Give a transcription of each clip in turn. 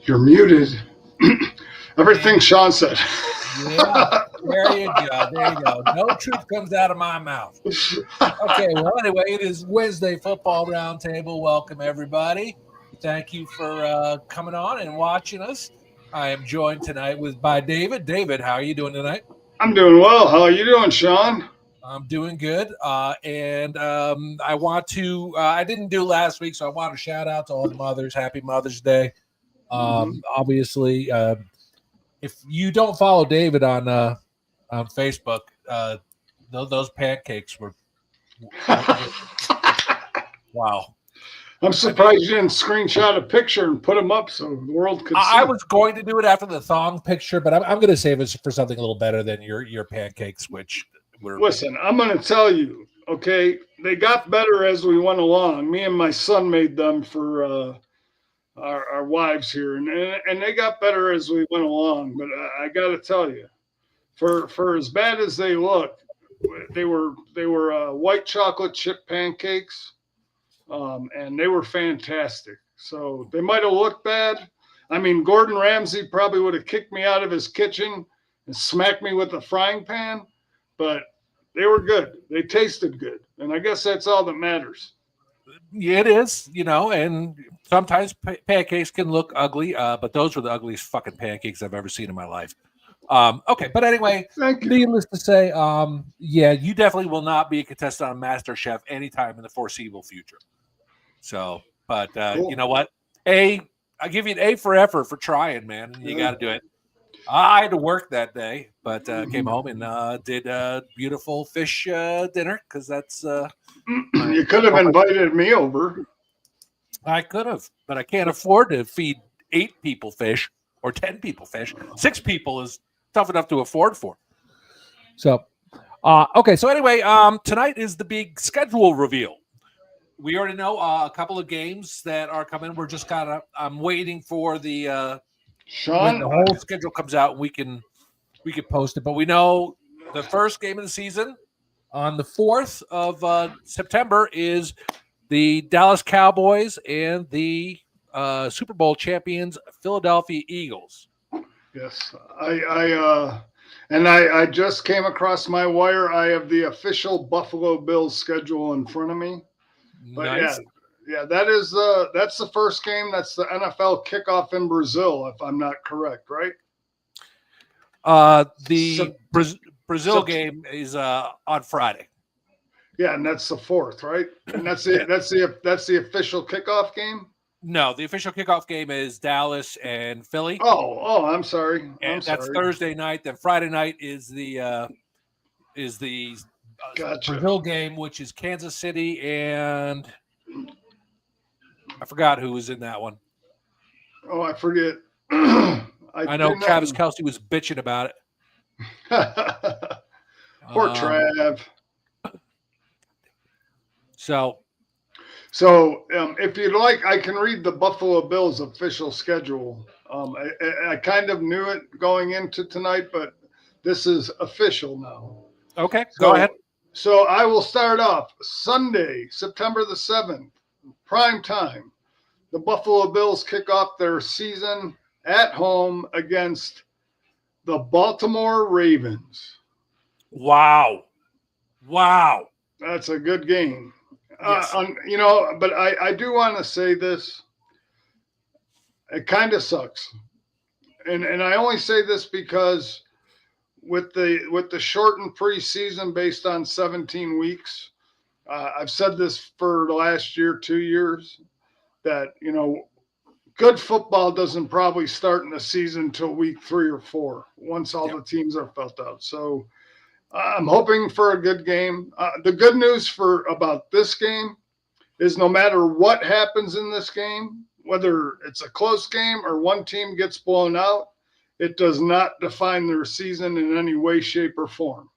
You're muted. Everything Sean said. Yeah, there you go. There you go. No truth comes out of my mouth. Okay, well, anyway, it is Wednesday Football Roundtable. Welcome, everybody. Thank you for coming on and watching us. I am joined tonight by David. David, how are you doing tonight? I'm doing well. How are you doing, Sean? I'm doing good. And I want to, I didn't do last week, so I want to shout out to all the mothers. Happy Mother's Day. Obviously, if you don't follow David on Facebook, those pancakes were wow. I'm surprised you didn't screenshot a picture and put them up so the world could see. I was going to do it after the thong picture, but I'm going to save it for something a little better than your pancakes, which were. Listen, I'm going to tell you, okay, they got better as we went along. Me and my son made them for our wives here, and they got better as we went along. But I got to tell you, for as bad as they look, they were white chocolate chip pancakes. And they were fantastic. So they might have looked bad. I mean, Gordon Ramsay probably would have kicked me out of his kitchen and smacked me with a frying pan, but they were good. They tasted good. And I guess that's all that matters. Yeah, it is, and sometimes pancakes can look ugly, but those were the ugliest fucking pancakes I've ever seen in my life. Okay, but anyway, needless to say, yeah, you definitely will not be a contestant on MasterChef anytime in the foreseeable future. So, but cool. You know what? I give you an A for effort for trying, man. You got to do it. I had to work that day, but came home and did a beautiful fish dinner because that's. You could have invited me over. I could have, but I can't afford to feed 8 people fish or 10 people fish. 6 people is tough enough to afford for. So, okay. So anyway, tonight is the big schedule reveal. We already know a couple of games that are coming. We're just I'm waiting for the when the whole schedule comes out. We can post it, but we know the first game of the season on the 4th of September is the Dallas Cowboys and the Super Bowl champions Philadelphia Eagles. Yes, I just came across my wire. I have the official Buffalo Bills schedule in front of me. But nice. yeah, that's the first game. That's the NFL kickoff in Brazil, if I'm not correct, right? The Brazil game is on Friday. Yeah, and that's the 4th, right? And that's the official kickoff game. No, the official kickoff game is Dallas and Philly. Oh, I'm sorry. That's Thursday night. Then Friday night is the Brazil game, which is Kansas City, and I forgot who was in that one. Oh, I forget. I know Travis Kelce was bitching about it. Poor Trav. So if you'd like, I can read the Buffalo Bills official schedule. I kind of knew it going into tonight, but this is official now. Okay, go ahead. So I will start off Sunday, September the 7th, prime time. The Buffalo Bills kick off their season at home against the Baltimore Ravens. Wow. That's a good game. Yes. But I do want to say this. It kind of sucks. And I only say this because with the shortened preseason based on 17 weeks, I've said this for the last 2 years, that, good football doesn't probably start in the season until week 3 or 4, once all the teams are felt out. So I'm hoping for a good game. The good news about this game is no matter what happens in this game, whether it's a close game or one team gets blown out, it does not define their season in any way, shape, or form.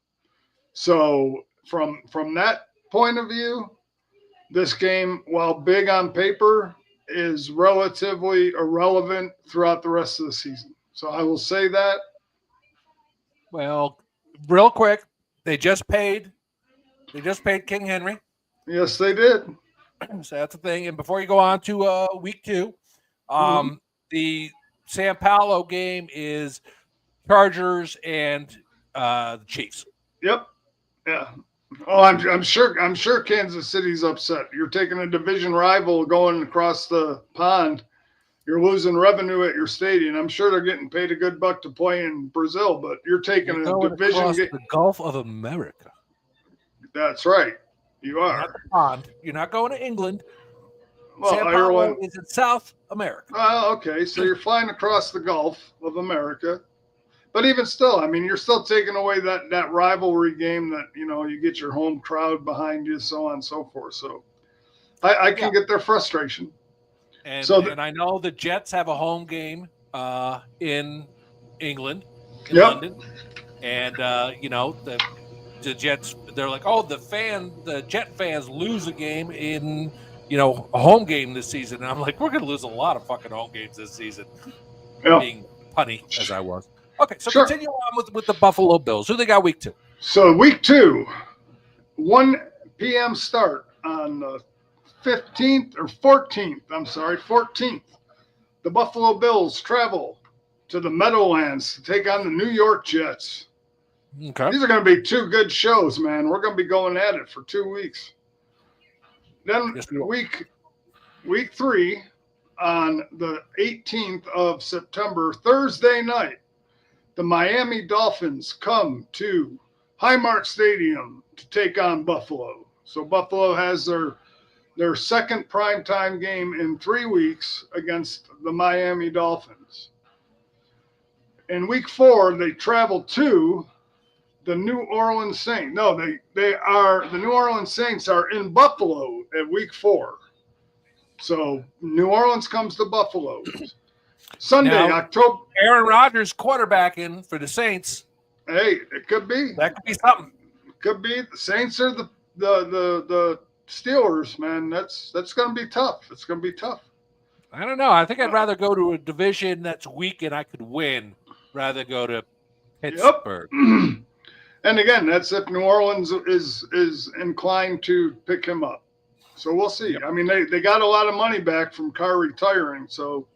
So from that point of view, this game, while big on paper, is relatively irrelevant throughout the rest of the season. So I will say that. Well, real quick, they just paid King Henry. Yes, they did. So that's the thing. And before you go on to week 2, the Sao Paulo game is Chargers and the Chiefs. Yep. Yeah. Oh, I'm sure Kansas City's upset. You're taking a division rival going across the pond. You're losing revenue at your stadium. I'm sure they're getting paid a good buck to play in Brazil, but you're taking a division across the Gulf of America. That's right. You are. Not the pond. You're not going to England. Well, Sao Paulo Ireland is in South America. Okay, so you're flying across the Gulf of America. But even still, I mean, you're still taking away that rivalry game that, you get your home crowd behind you, so on and so forth. So I can get their frustration. And I know the Jets have a home game in England, in London. And, the Jets, they're like, oh, the Jet fans lose a game in, a home game this season. And I'm like, we're going to lose a lot of fucking home games this season. Yep. Being punny as I was. Okay, so continue on with the Buffalo Bills. Who they got week 2? So week 2, 1 p.m. start on the 15th or 14th. I'm sorry, 14th. The Buffalo Bills travel to the Meadowlands to take on the New York Jets. Okay. These are going to be 2 good shows, man. We're going to be going at it for 2 weeks. Then week 3 on the 18th of September, Thursday night, the Miami Dolphins come to Highmark Stadium to take on Buffalo. So Buffalo has their second primetime game in 3 weeks against the Miami Dolphins. In week 4, they travel to the New Orleans Saints. No, the New Orleans Saints are in Buffalo at week 4. So New Orleans comes to Buffalo. Sunday, October. Aaron Rodgers quarterbacking for the Saints. Hey, it could be. That could be something. It could be. The Saints are the Steelers, man. That's going to be tough. It's going to be tough. I don't know. I think I'd rather go to a division that's weak and I could win rather go to Pittsburgh. Yep. And again, that's if New Orleans is inclined to pick him up. So we'll see. Yep. I mean, they got a lot of money back from Carr retiring, so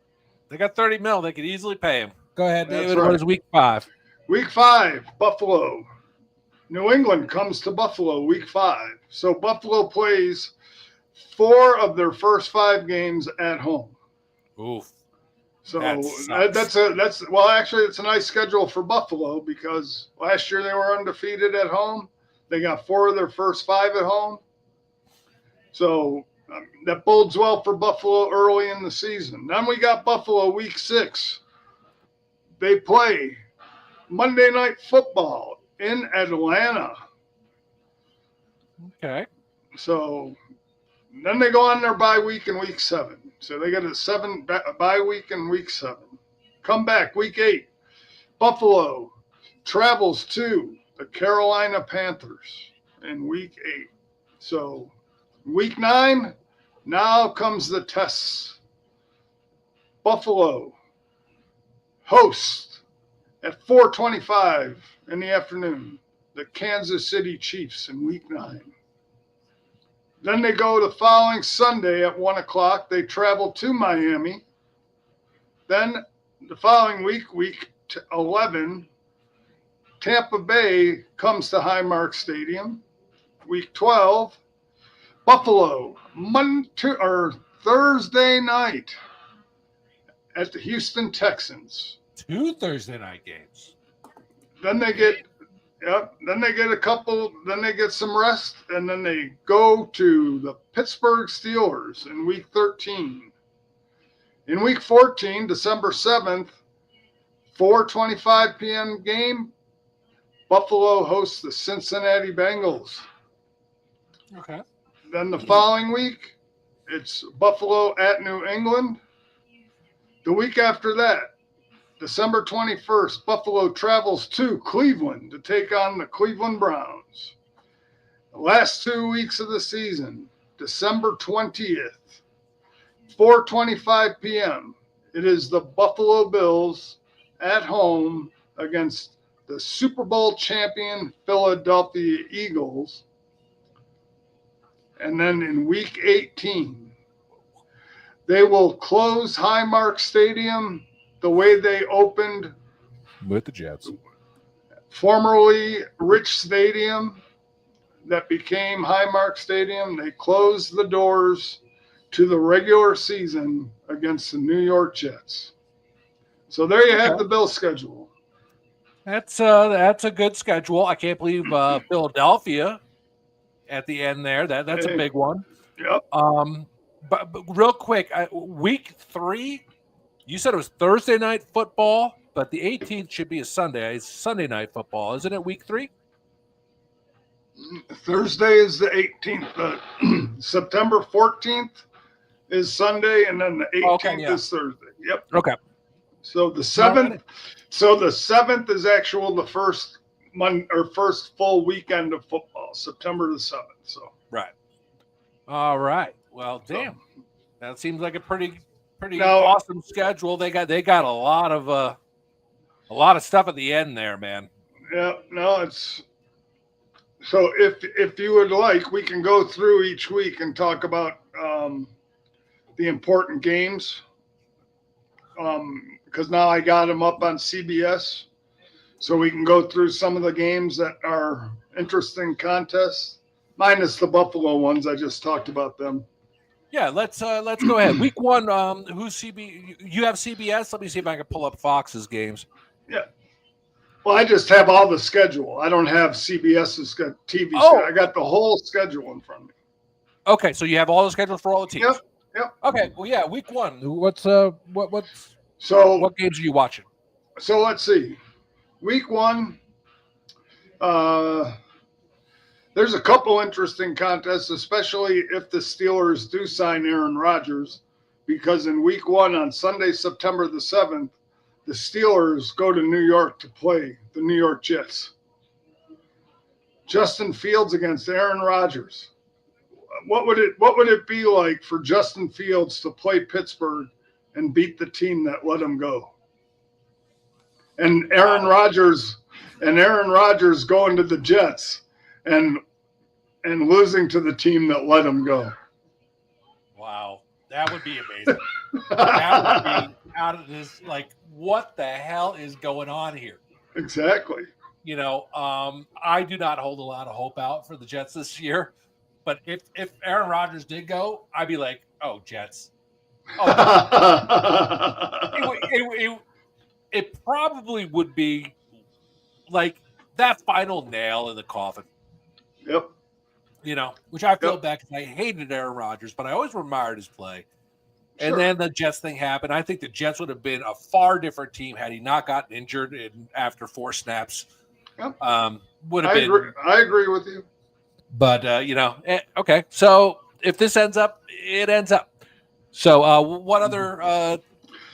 they got $30 million. They could easily pay him. Go ahead, David. Right. What is week 5? Week 5, Buffalo. New England comes to Buffalo week 5. So Buffalo plays 4 of their first 5 games at home. Oof. So actually it's a nice schedule for Buffalo because last year they were undefeated at home. They got 4 of their first 5 at home. So that bodes well for Buffalo early in the season. Then we got Buffalo week 6. They play Monday Night Football in Atlanta. Okay. So then they go on their bye week in week 7. So they get a bye week in week 7. Come back week 8. Buffalo travels to the Carolina Panthers in week 8. So week 9, now comes the tests. Buffalo hosts at 4:25 in the afternoon the Kansas City Chiefs in week 9. Then they go the following Sunday at 1 o'clock. They travel to Miami. Then the following week 11, Tampa Bay comes to Highmark Stadium. Week 12, Buffalo, Thursday night at the Houston Texans. 2 Thursday night games. Then they get Then they get some rest, and then they go to the Pittsburgh Steelers in week 13. In week 14, December 7th, 4:25 p.m. game, Buffalo hosts the Cincinnati Bengals. Okay. Then the following week, it's Buffalo at New England. The week after that, December 21st, Buffalo travels to Cleveland to take on the Cleveland Browns. The last 2 weeks of the season, December 20th, 4:25 p.m., it is the Buffalo Bills at home against the Super Bowl champion Philadelphia Eagles. And then in week 18, they will close Highmark Stadium the way they opened with the Jets. Formerly Rich Stadium that became Highmark Stadium, they closed the doors to the regular season against the New York Jets. So there you have the Bills schedule. That's a good schedule. I can't believe Philadelphia at the end there. That's a big one. Yep. But real quick, week 3, you said it was Thursday night football, but the 18th should be a Sunday. It's Sunday night football, isn't it? Week 3. Thursday is the 18th. September 14th is Sunday, and then the 18th is Thursday. Yep. Okay. So the 7th. So the 7th is the first month or first full weekend of football, September the 7th. So right. All right. Well, damn. That seems like a pretty awesome schedule. They got a lot of stuff at the end there, man. Yeah. No, it's. So if you would like, we can go through each week and talk about the important games. Because now I got them up on CBS, so we can go through some of the games that are interesting contests, minus the Buffalo ones. I just talked about them. Yeah, let's go ahead. Week 1, who's CB? You have CBS. Let me see if I can pull up Fox's games. Yeah. Well, I just have all the schedule. I don't have CBS's TV. I got the whole schedule in front of me. Okay, so you have all the schedules for all the teams. Yep. Okay. Well, yeah. Week 1. What games are you watching? So let's see. Week 1. There's a couple interesting contests, especially if the Steelers do sign Aaron Rodgers, because in week 1 on Sunday, September the 7th, the Steelers go to New York to play the New York Jets. Justin Fields against Aaron Rodgers. What would it be like for Justin Fields to play Pittsburgh and beat the team that let him go? And Aaron Rodgers going to the Jets and losing to the team that let him go. Wow, that would be amazing. That would be out of this. Like, what the hell is going on here? Exactly. I do not hold a lot of hope out for the Jets this year. But if Aaron Rodgers did go, I'd be like, oh, Jets. Oh, it probably would be like that final nail in the coffin. Yep. Which I feel bad because I hated Aaron Rodgers, but I always admired his play. Sure. And then the Jets thing happened. I think the Jets would have been a far different team had he not gotten injured after 4 snaps. Yep. Would have been. I agree with you. But, okay. So if this ends up, it ends up. So what other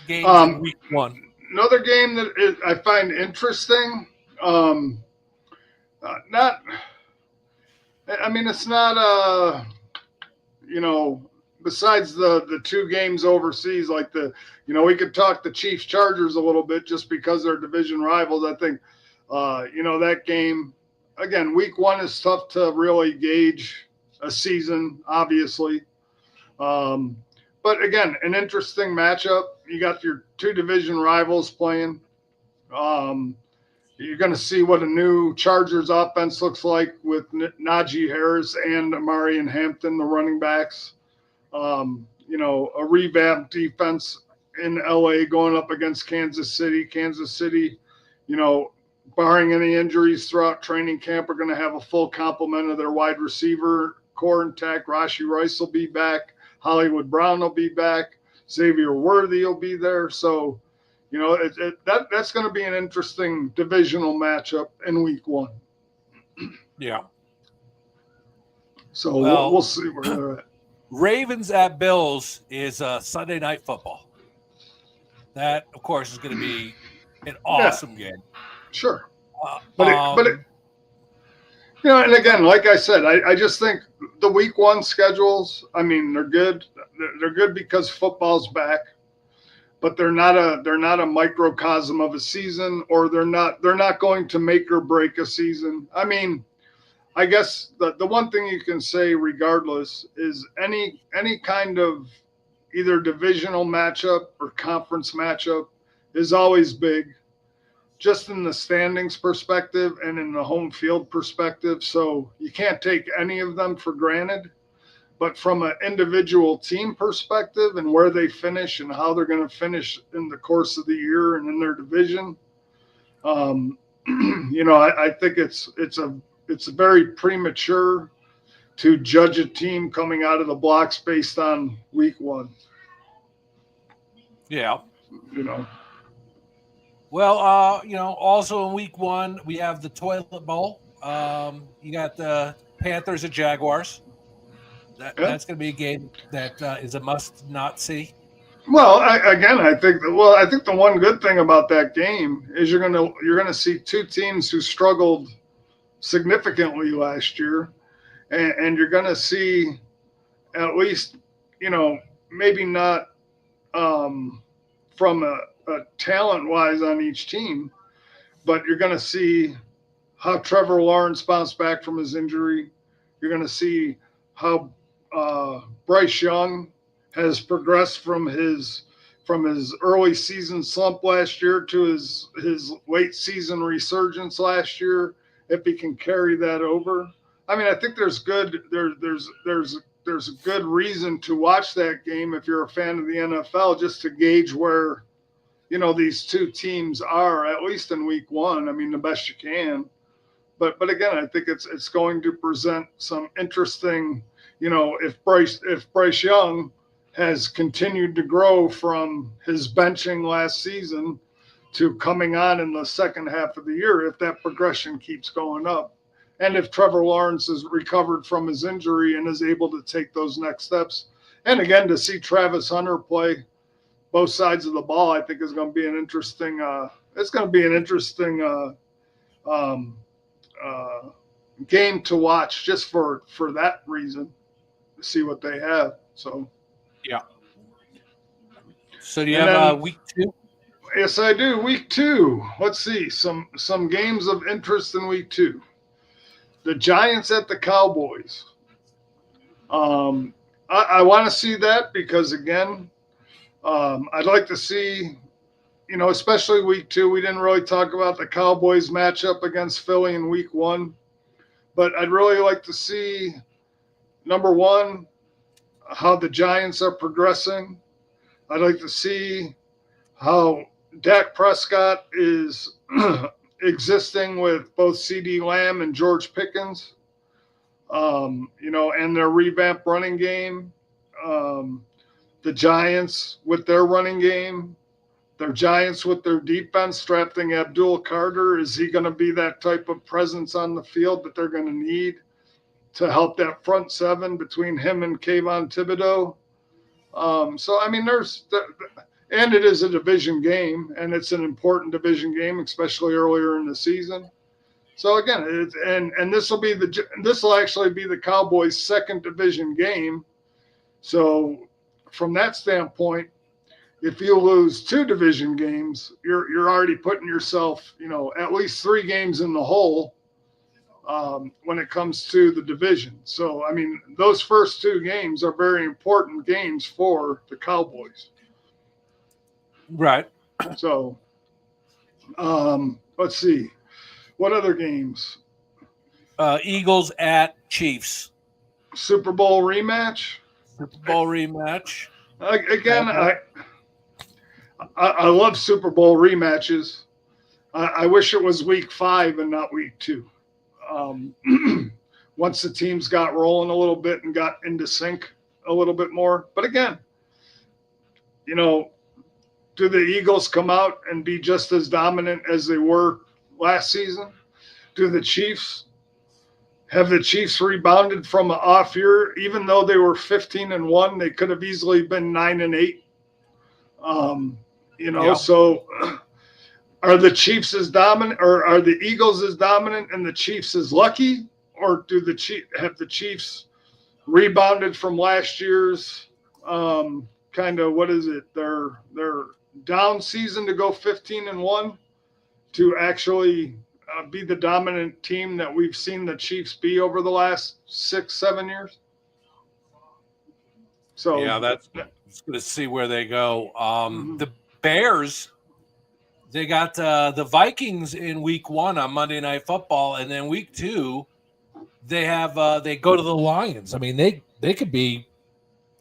games in week 1? Another game that I find interesting. It's not, besides the 2 games overseas, like we could talk the Chiefs Chargers a little bit just because they're division rivals. I think, that game, again, week 1 is tough to really gauge a season, obviously. But again, an interesting matchup. You got your 2 division rivals playing. You're going to see what a new Chargers offense looks like with Najee Harris and Amarian Hampton, the running backs. A revamped defense in LA going up against Kansas City. Kansas City, barring any injuries throughout training camp, are going to have a full complement of their wide receiver core intact. Rashee Rice will be back. Hollywood Brown will be back. Xavier Worthy will be there. So, that's going to be an interesting divisional matchup in week 1. Yeah. So we'll see where they're at. Ravens at Bills is Sunday night football. That, of course, is going to be an awesome game. Sure. And again, like I said, I just think the week 1 schedules, they're good. They're good because football's back, but they're not a microcosm of a season, or they're not going to make or break a season. I guess the one thing you can say regardless is any kind of either divisional matchup or conference matchup is always big, just in the standings perspective and in the home field perspective. So you can't take any of them for granted. But from an individual team perspective and where they finish and how they're going to finish in the course of the year and in their division, I think it's very premature to judge a team coming out of the blocks based on week one. Yeah. Well, also in week one, we have the Toilet Bowl. You got the Panthers and Jaguars. That's going to be a game that is a must not see. Well, I think the one good thing about that game is you're gonna see two teams who struggled significantly last year, and you're gonna see at least maybe not from a talent wise on each team, but you're gonna see how Trevor Lawrence bounced back from his injury. You're gonna see how Bryce Young has progressed from his early season slump last year to his late season resurgence last year, if he can carry that over. I mean, I think there's a good reason to watch that game if you're a fan of the NFL, just to gauge where these two teams are, at least in week one. I mean, the best you can. But again, I think it's going to present some interesting, if Bryce Young has continued to grow from his benching last season to coming on in the second half of the year, if that progression keeps going up, and if Trevor Lawrence is recovered from his injury and is able to take those next steps. And again, to see Travis Hunter play both sides of the ball, I think is going to be an interesting game to watch, just for that reason, to see what they have. So yeah. So do you have week two? Yes, I do. Week two. Let's see some games of interest in week two. The Giants at the Cowboys. I want to see that because, again, I'd like to see, especially week two. We didn't really talk about the Cowboys matchup against Philly in week one, but I'd really like to see, number one, how the Giants are progressing. I'd like to see how Dak Prescott is existing with both CeeDee Lamb and George Pickens, and their revamped running game. The Giants with their running game, their Giants with their defense, drafting Abdul Carter. Is he going to be that type of presence on the field that they're going to need to help that front seven between him and Kayvon Thibodeau? So, I mean, and it is a division game, and it's an important division game, especially earlier in the season. So again, this will actually be the Cowboys' second division game. So from that standpoint, if you lose two division games, you're already putting yourself, at least 3 games in the hole when it comes to the division. So, I mean, those first 2 games are very important games for the Cowboys. Right. So, let's see. What other games? Eagles at Chiefs. Super Bowl rematch. Again, I love Super Bowl rematches. I wish it was week 5 and not week 2. Once the teams got rolling a little bit and got into sync a little bit more. But again, do the Eagles come out and be just as dominant as they were last season? Have the Chiefs rebounded from an off year? Even though they were 15-1, they could have easily been 9-8. So are the Chiefs as dominant, or are the Eagles as dominant and the Chiefs as lucky? Or have the Chiefs rebounded from last year's kind of, what is it, their down season to go 15-1 to actually be the dominant team that we've seen the Chiefs be over the last 6-7 years? So yeah, that's going to see where they go. The Bears They got the Vikings in week 1 on Monday Night Football, and then week 2 they have they go to the Lions. I mean, they could be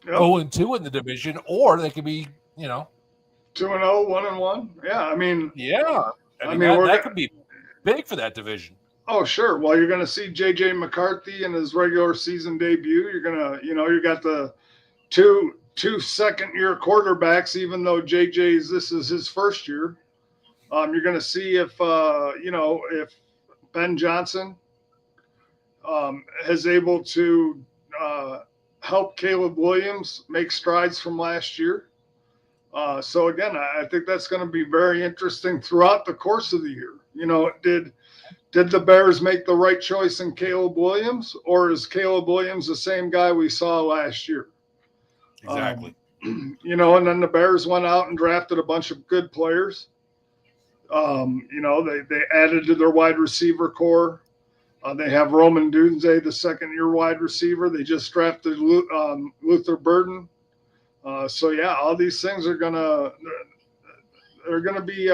0-2 in the division, or they could be 2-0, 1-1. Yeah, I mean, that could be big for that division. Oh, sure. Well, you're going to see J.J. McCarthy in his regular season debut. You're going to, you got the two second-year quarterbacks, even though this is his first year. You're going to see if Ben Johnson is able to help Caleb Williams make strides from last year. So again, I think that's going to be very interesting throughout the course of the year. Did the Bears make the right choice in Caleb Williams, or is Caleb Williams the same guy we saw last year? Exactly. And then the Bears went out and drafted a bunch of good players. They added to their wide receiver core. They have Roman Dunze, the second-year wide receiver. They just drafted Luther Burden. All these things are gonna be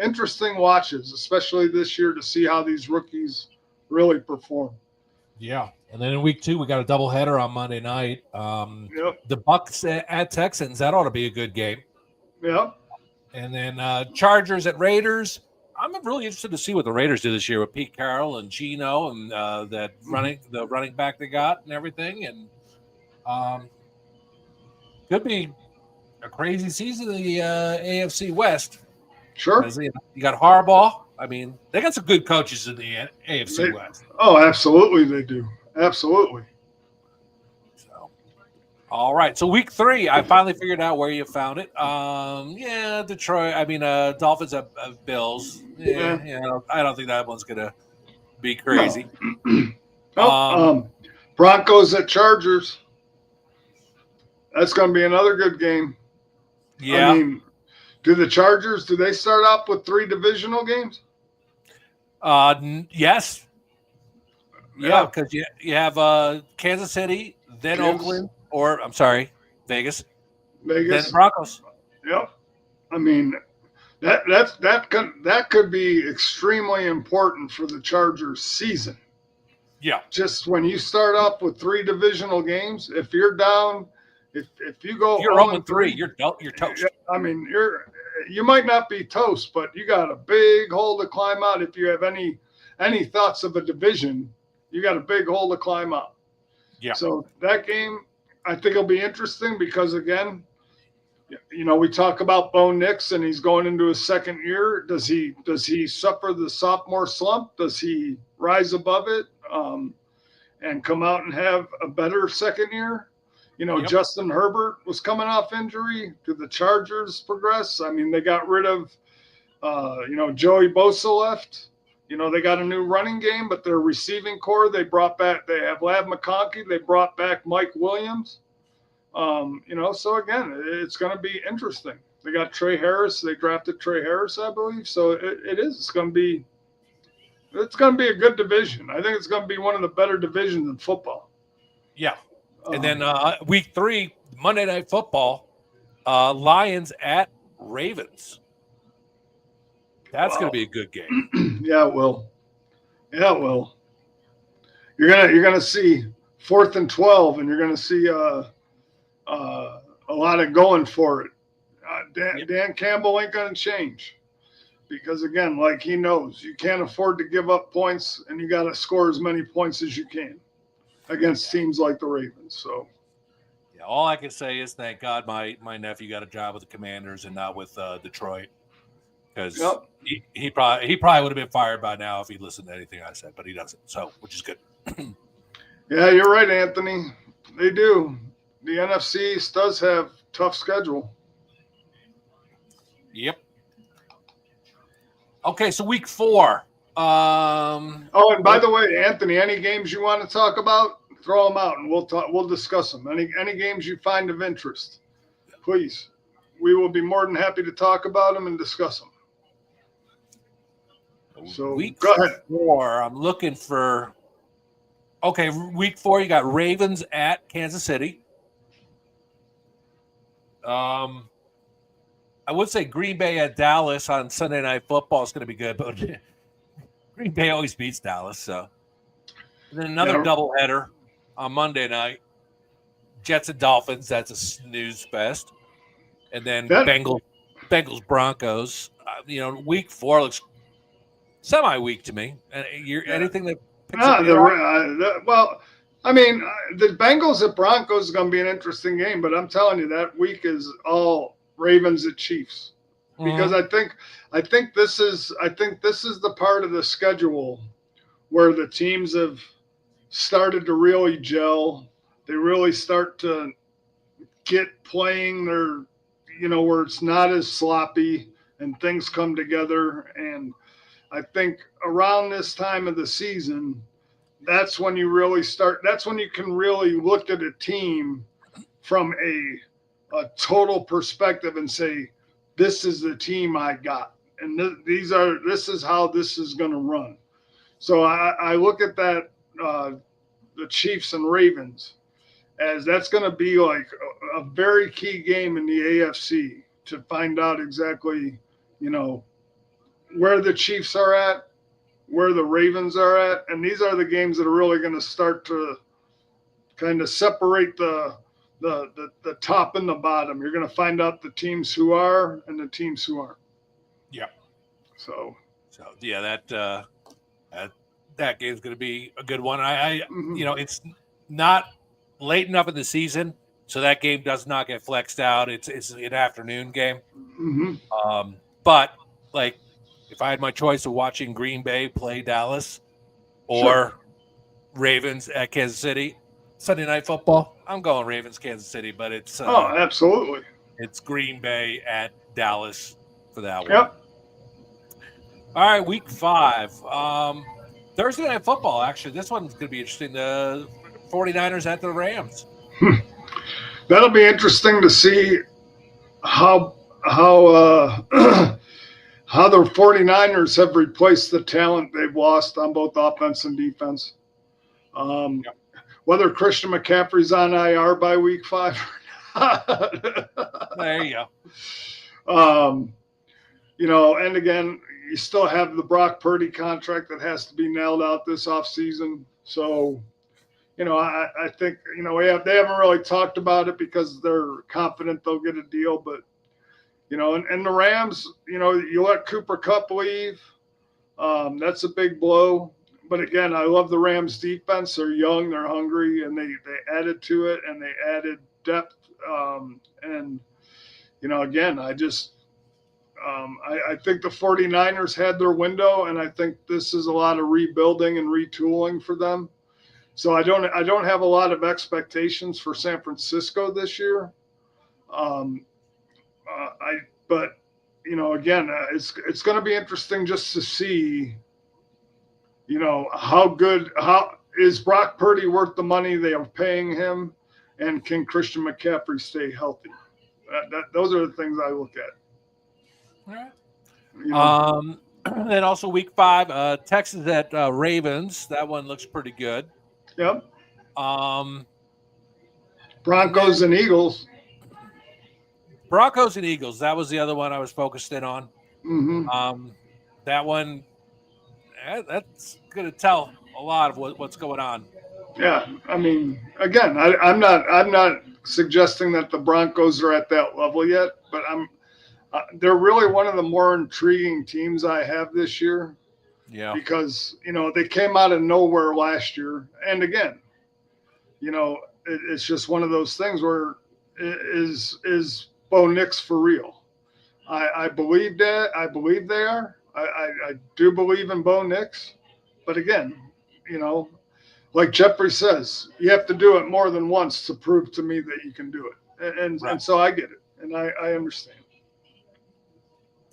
interesting watches, especially this year, to see how these rookies really perform. Yeah, and then in week 2 we got a doubleheader on Monday night. The Bucks at Texans, that ought to be a good game. Yeah. And then Chargers at Raiders. I'm really interested to see what the Raiders do this year with Pete Carroll and Geno and the running back they got and everything. And could be a crazy season in the AFC West. Sure. You got Harbaugh. I mean, they got some good coaches in the AFC West. Oh, absolutely they do. Absolutely. So, all right. So week 3, I finally figured out where you found it. Detroit. I mean, Dolphins have Bills. I don't think that one's gonna be crazy. No. Broncos at Chargers. That's going to be another good game. Yeah. I mean, do the Chargers, do they start out with 3 divisional games? Yes. Yeah, because you have Kansas City, then Oakland, or I'm sorry, Vegas, then Broncos. Yep. I mean, that could be extremely important for the Chargers season. Yeah. Just when you start up with 3 divisional games, if you're down, if you go, you're 0-3, you're toast. I mean, you might not be toast, but you got a big hole to climb out. If you have any thoughts of a division, you got a big hole to climb out. Yeah. So that game, I think it'll be interesting because, again, we talk about Bo Nix and he's going into his second year. Does he suffer the sophomore slump? Does he rise above it and come out and have a better second year? Justin Herbert was coming off injury. Do the Chargers progress? I mean, they got rid of, Joey Bosa left. They got a new running game, but their receiving core, they brought back, they have Ladd McConkey. They brought back Mike Williams. So again, it's going to be interesting. They got Trey Harris. They drafted Trey Harris, I believe. So it's going to be a good division. I think it's going to be one of the better divisions in football. Yeah. And then week 3, Monday Night Football, Lions at Ravens. That's going to be a good game. Yeah, it will. You're gonna see 4th and 12, and you're gonna see a lot of going for it. Dan Campbell ain't gonna change because, again, like he knows, you can't afford to give up points, and you got to score as many points as you can against teams like the Ravens. So, yeah, all I can say is thank God my nephew got a job with the Commanders and not with Detroit, because he probably would have been fired by now if he listened to anything I said, but he doesn't. So, which is good. Yeah, you're right, Anthony. They do. The NFC East does have tough schedule. Yep. Okay, so week 4. And by the way, Anthony, any games you want to talk about, throw them out, and we'll discuss them. Any games you find of interest, please. We will be more than happy to talk about them and discuss them. So week go ahead. 4, I'm looking for. Okay, week 4, you got Ravens at Kansas City. I would say Green Bay at Dallas on Sunday Night Football is going to be good, but Green Bay always beats Dallas. So, and then another doubleheader on Monday night. Jets and Dolphins. That's a snooze fest. And then Bengals Broncos. Week 4 looks semi-weak to me. And anything that picks up well, I mean, the Bengals at Broncos is going to be an interesting game, but I'm telling you that week is all Ravens at Chiefs, because I think this is the part of the schedule where the teams have started to really gel. They really start to get playing their, where it's not as sloppy and things come together. And I think around this time of the season, that's when you really start. That's when you can really look at a team from a total perspective and say, this is the team I got. And this is how this is going to run. So I look at that, the Chiefs and Ravens, as that's going to be like a very key game in the AFC to find out exactly, where the Chiefs are at, where the Ravens are at. And these are the games that are really going to start to kind of separate the top and the bottom. You're going to find out the teams who are and the teams who aren't. Yeah. So yeah, that game's going to be a good one. It's not late enough in the season, so that game does not get flexed out. It's an afternoon game. But like, if I had my choice of watching Green Bay play Dallas or Ravens at Kansas City Sunday Night Football, I'm going Ravens Kansas City. But it's absolutely, it's Green Bay at Dallas for that one. Yep. All right, week 5. Thursday Night Football, actually. This one's going to be interesting. The 49ers at the Rams. That'll be interesting to see how the 49ers have replaced the talent they've lost on both offense and defense. Whether Christian McCaffrey's on IR by week 5 or not. There you go. And again, you still have the Brock Purdy contract that has to be nailed out this offseason. So, I think, they haven't really talked about it because they're confident they'll get a deal. But, and the Rams, you let Cooper Kupp leave. That's a big blow. But again, I love the Rams defense. They're young, they're hungry, and they added to it, and they added depth. Again, I think the 49ers had their window, and I think this is a lot of rebuilding and retooling for them. So I don't have a lot of expectations for San Francisco this year. Again, it's going to be interesting just to see, how is Brock Purdy worth the money they are paying him, and can Christian McCaffrey stay healthy? Those are the things I look at. All right. And also week 5, Texans at Ravens. That one looks pretty good. Yep. Broncos and Eagles. Broncos and Eagles. That was the other one I was focused in on. That one, that's going to tell a lot of what's going on. Yeah, I mean, again, I'm not suggesting that the Broncos are at that level yet, but they're really one of the more intriguing teams I have this year. Yeah. Because, they came out of nowhere last year. And again, it's just one of those things where is Bo Nix for real? I believe that. I believe they are. I do believe in Bo Nix. But again, like Jeffrey says, you have to do it more than once to prove to me that you can do it. And so I get it. And I understand.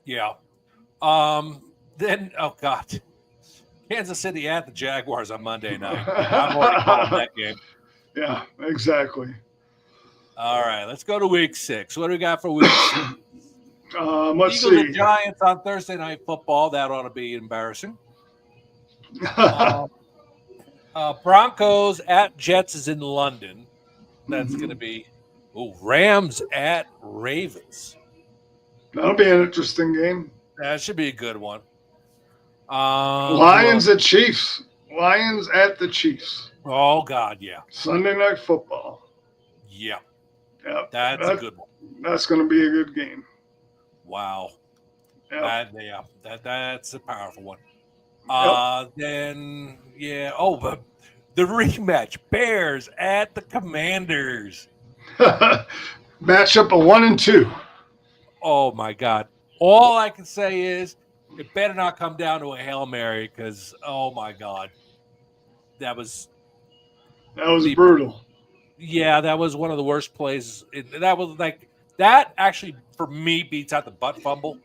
Yeah. Then, oh God, Kansas City at the Jaguars on Monday night. I'm already calling that game. Yeah, exactly. All right, let's go to week 6. What do we got for week 6? Let's Eagles see. and Giants on Thursday Night Football. That ought to be embarrassing. Broncos at Jets is in London. That's going to be Rams at Ravens. That'll be an interesting game. That should be a good one. Lions at Chiefs. Lions at the Chiefs. Oh God, yeah. Sunday Night Football. Yeah. Yep. That's a good one. That's going to be a good game. Wow. Yep. That's a powerful one. Yep. Then but the rematch, Bears at the Commanders. Matchup of 1 and 2. Oh my God. All I can say is it better not come down to a Hail Mary because oh my God. That was brutal. Yeah, that was one of the worst plays. That was like that actually for me beats out the butt fumble.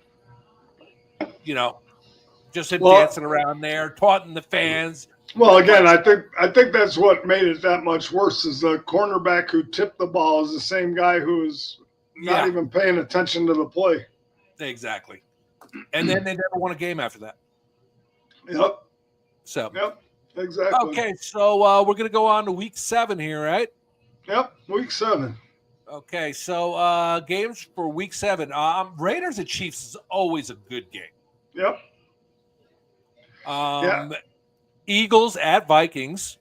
Just him dancing around there, taunting the fans. Well, again, I think that's what made it that much worse. Is the cornerback who tipped the ball is the same guy who is not even paying attention to the play. Exactly. And then they never won a game after that. Yep. So. Yep. Exactly. Okay, so we're gonna go on to week 7 here, right? Yep, week 7. Okay, so games for week 7. Raiders and Chiefs is always a good game. Yep. Eagles at Vikings.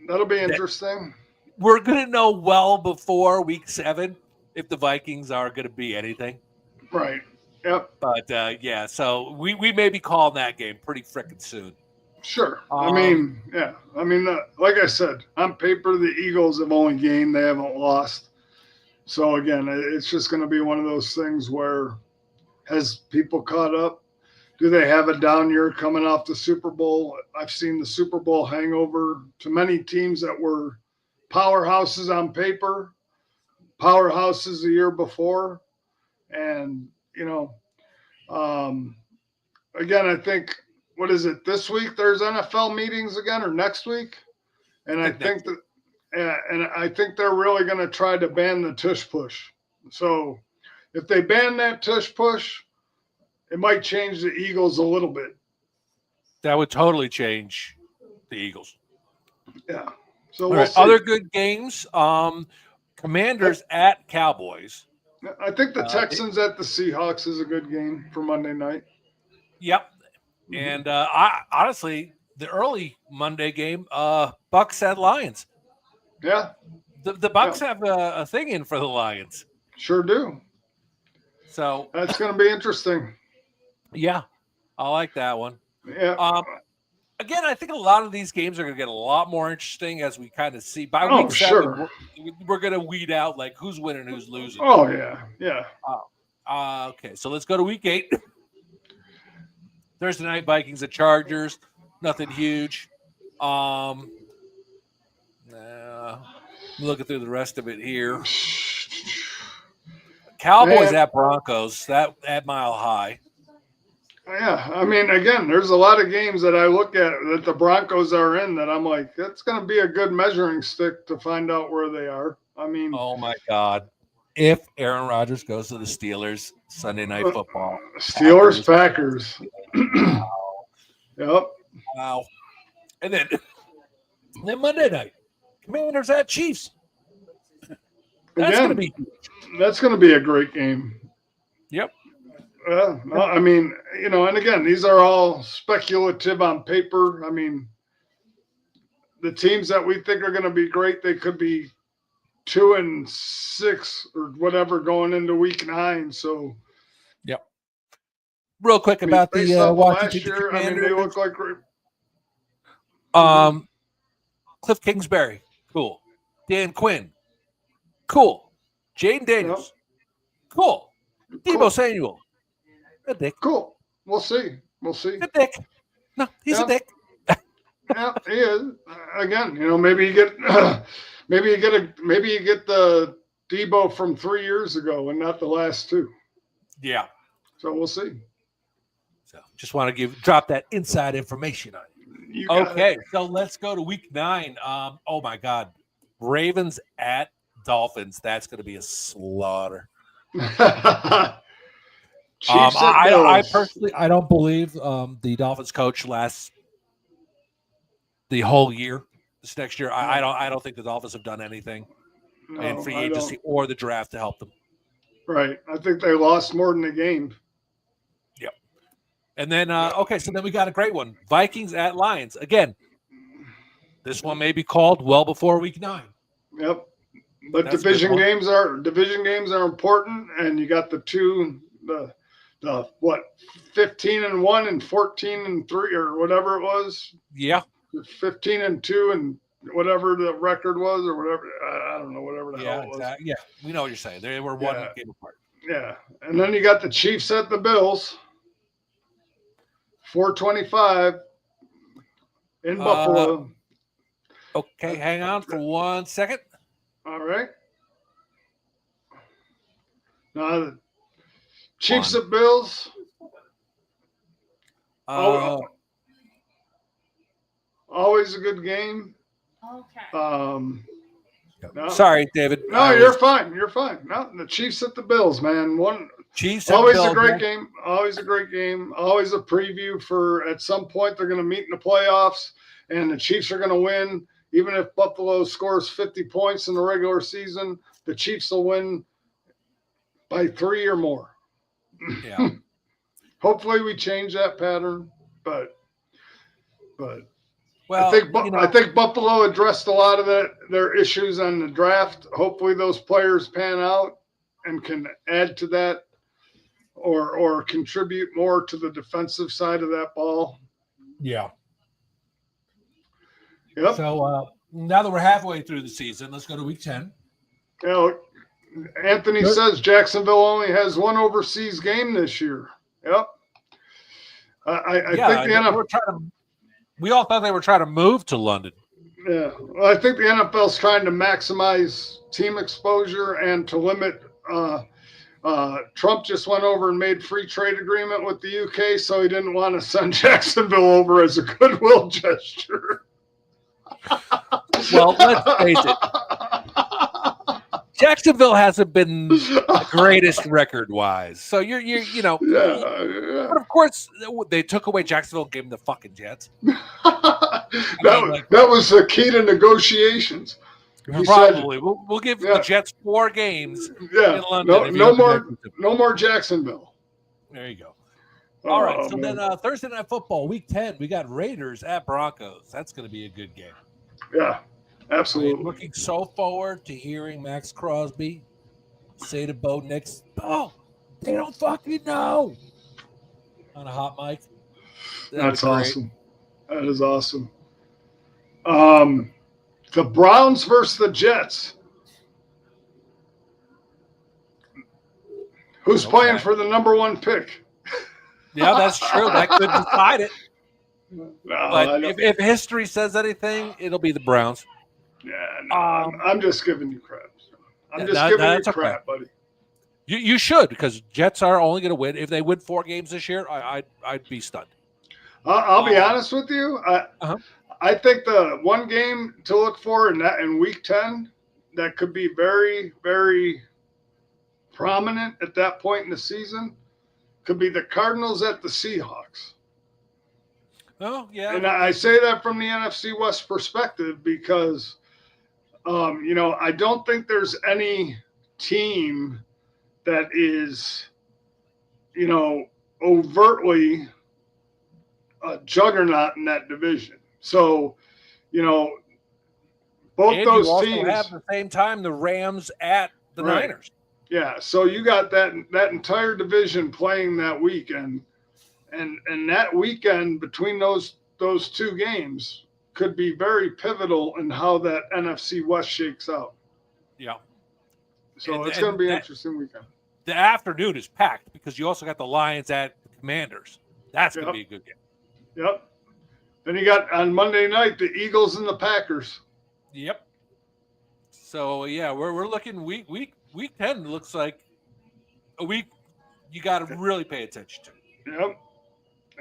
That'll be interesting. We're gonna know well before week 7 if the Vikings are gonna be anything. Right. Yep. But so we may be calling that game pretty freaking soon. Sure. Like I said, on paper, the Eagles have only gained, they haven't lost. So again, it's just going to be one of those things where has people caught up? Do they have a down year coming off the Super Bowl? I've seen the Super Bowl hangover to many teams that were powerhouses on paper, powerhouses the year before. And, again, I think, what is it, this week there's NFL meetings again or next week? And I think they're really going to try to ban the tush push. So if they ban that tush push, it might change the Eagles a little bit. That would totally change the Eagles. Yeah. So we'll see. Other good games, Commanders at Cowboys. I think the Texans at the Seahawks is a good game for Monday night. Yep. And honestly, the early Monday game, Bucks at Lions. Yeah. The Bucks have a thing in for the Lions. Sure do. So that's going to be interesting. Yeah, I like that one. Yeah. Again, I think a lot of these games are going to get a lot more interesting as we kind of see. By week 7, we're going to weed out like who's winning, who's losing. Oh, yeah. Yeah. Okay, so let's go to week 8. Thursday night, Vikings at Chargers. Nothing huge. Looking through the rest of it here. Cowboys at Broncos. That Mile High. Yeah, I mean, again, there's a lot of games that I look at that the Broncos are in that I'm like, that's going to be a good measuring stick to find out where they are. I mean, oh my God. If Aaron Rodgers goes to the Steelers, Sunday Night Football. Steelers, Packers. Wow. Yep. Wow. And then Monday night, Commanders at Chiefs. That's going to be huge. That's going to be a great game. Yep. I mean, and again, these are all speculative on paper. I mean, the teams that we think are going to be great, they could be 2-6 or whatever going into week 9. So, yep. Real quick about the Washington Commanders. I mean, they look like great. Cliff Kingsbury, cool. Dan Quinn, cool. Jaden Daniels, cool. Deebo Samuel. Good dick. Cool. We'll see. Good dick. No, he's a dick. Yeah, he is. Again, maybe you get the Deebo from 3 years ago and not the last 2. Yeah. So we'll see. So just want to drop that inside information on you. Okay, so let's go to week 9. Oh my God, Ravens at Dolphins. That's going to be a slaughter. I personally, I don't believe the Dolphins coach lasts the whole year. This next year, I don't think the Dolphins have done anything in free agency or the draft to help them. Right. I think they lost more than a game. Yep. And then, okay, so then we got a great one. Vikings at Lions. Again, this one may be called well before week 9. Yep. But That's division games are important, and you got the 15-1 and 14-3 or whatever it was. Yeah. 15-2 and whatever the record was, or whatever. I don't know, whatever the hell it was. Exactly. Yeah, we know what you're saying. They were one game apart. Yeah, and then you got the Chiefs at the Bills. 4:25 in Buffalo. Okay, hang on for 1 second. All right. Now the Chiefs at Bills. Always a good game. Okay. No. Sorry, David. No, you're fine. You're fine. No, the Chiefs at the Bills, man. Chiefs always a great game. Always a great game. Always a preview for at some point they're going to meet in the playoffs, and the Chiefs are going to win. Even if Buffalo scores 50 points in the regular season, the Chiefs will win by 3 or more. Yeah. Hopefully we change that pattern, but well, I think Buffalo addressed a lot of their issues on the draft. Hopefully those players pan out and can add to that or contribute more to the defensive side of that ball. Yeah. Yep. So now that we're halfway through the season, let's go to week 10. Anthony says Jacksonville only has one overseas game this year. Yep. I think the NFL. We all thought they were trying to move to London. Yeah. Well, I think the NFL's trying to maximize team exposure and to limit. Trump just went over and made free trade agreement with the UK, so he didn't want to send Jacksonville over as a goodwill gesture. Well, let's face it. Jacksonville hasn't been the greatest record-wise, so you're Yeah. But of course, they took away Jacksonville and gave them the fucking Jets. That was the key to negotiations. Probably, we'll give the Jets 4 games in London. No more Jacksonville. There you go. All right, so then Thursday Night Football, Week 10, we got Raiders at Broncos. That's going to be a good game. Yeah. Absolutely. I'm looking so forward to hearing Max Crosby say to Bo Nix, "Oh, they don't fucking know." On a hot mic. That's awesome. That is awesome. The Browns versus the Jets. Who's playing for the number 1 pick? Yeah, that's true. That could decide it. No, but if history says anything, it'll be the Browns. Yeah, no, I'm just giving you crap. I'm just giving you crap, buddy. You should, because Jets are only going to win. If they win 4 games this year, I'd be stunned. I'll be honest with you. I think the one game to look for in week 10 that could be very, very prominent at that point in the season could be the Cardinals at the Seahawks. Oh, yeah. And I say that from the NFC West perspective because, I don't think there's any team that is, overtly a juggernaut in that division. So, both and those you also teams have at the same time the Rams at the Niners. Yeah, so you got that entire division playing that weekend, and that weekend between those 2 games could be very pivotal in how that NFC West shakes out. Yeah. So it's going to be an interesting weekend. The afternoon is packed because you also got the Lions at the Commanders. That's going to be a good game. Yep. Then you got on Monday night the Eagles and the Packers. Yep. So yeah, we're looking week 10 looks like a week you got to really pay attention to. Yep.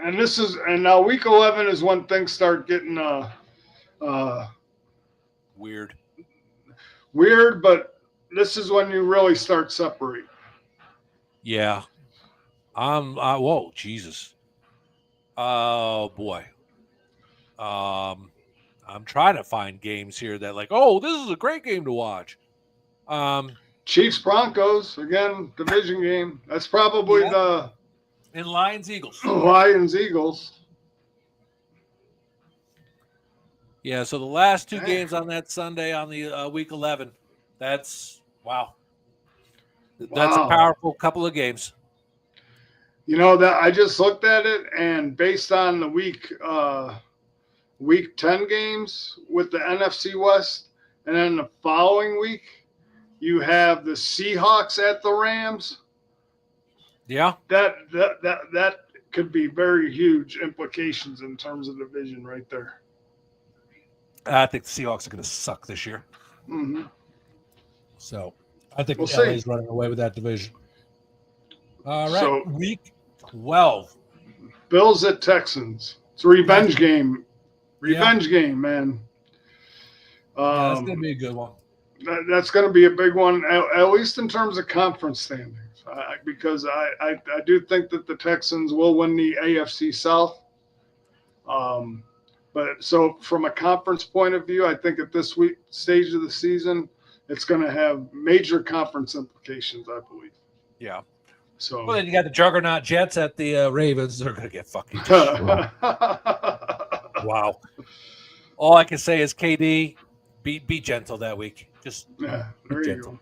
And now week 11 is when things start getting weird, but this is when you really start separating. Yeah. Whoa, Jesus. Oh boy. I'm trying to find games here that this is a great game to watch. Chiefs Broncos again, division game. That's probably the in Lions Eagles. Lions Eagles. Yeah, so the last two games on that Sunday on the week 11. That's wow. That's a powerful couple of games. You know that I just looked at it, and based on the week 10 games with the NFC West, and then the following week you have the Seahawks at the Rams. Yeah, that could be very huge implications in terms of division right there. I think the Seahawks are going to suck this year. Mm-hmm. So I think LA's running away with that division. All right, so, week 12. Bills at Texans. It's a revenge game. Revenge game, man. That's going to be a good one. That's going to be a big one, at least in terms of conference standings, because I do think that the Texans will win the AFC South. But so from a conference point of view, I think at this stage of the season, it's going to have major conference implications, I believe. Yeah. So well, then you got the juggernaut Jets at the Ravens. They're going to get fucking destroyed. Wow. All I can say is KD, be gentle that week. Just there you go.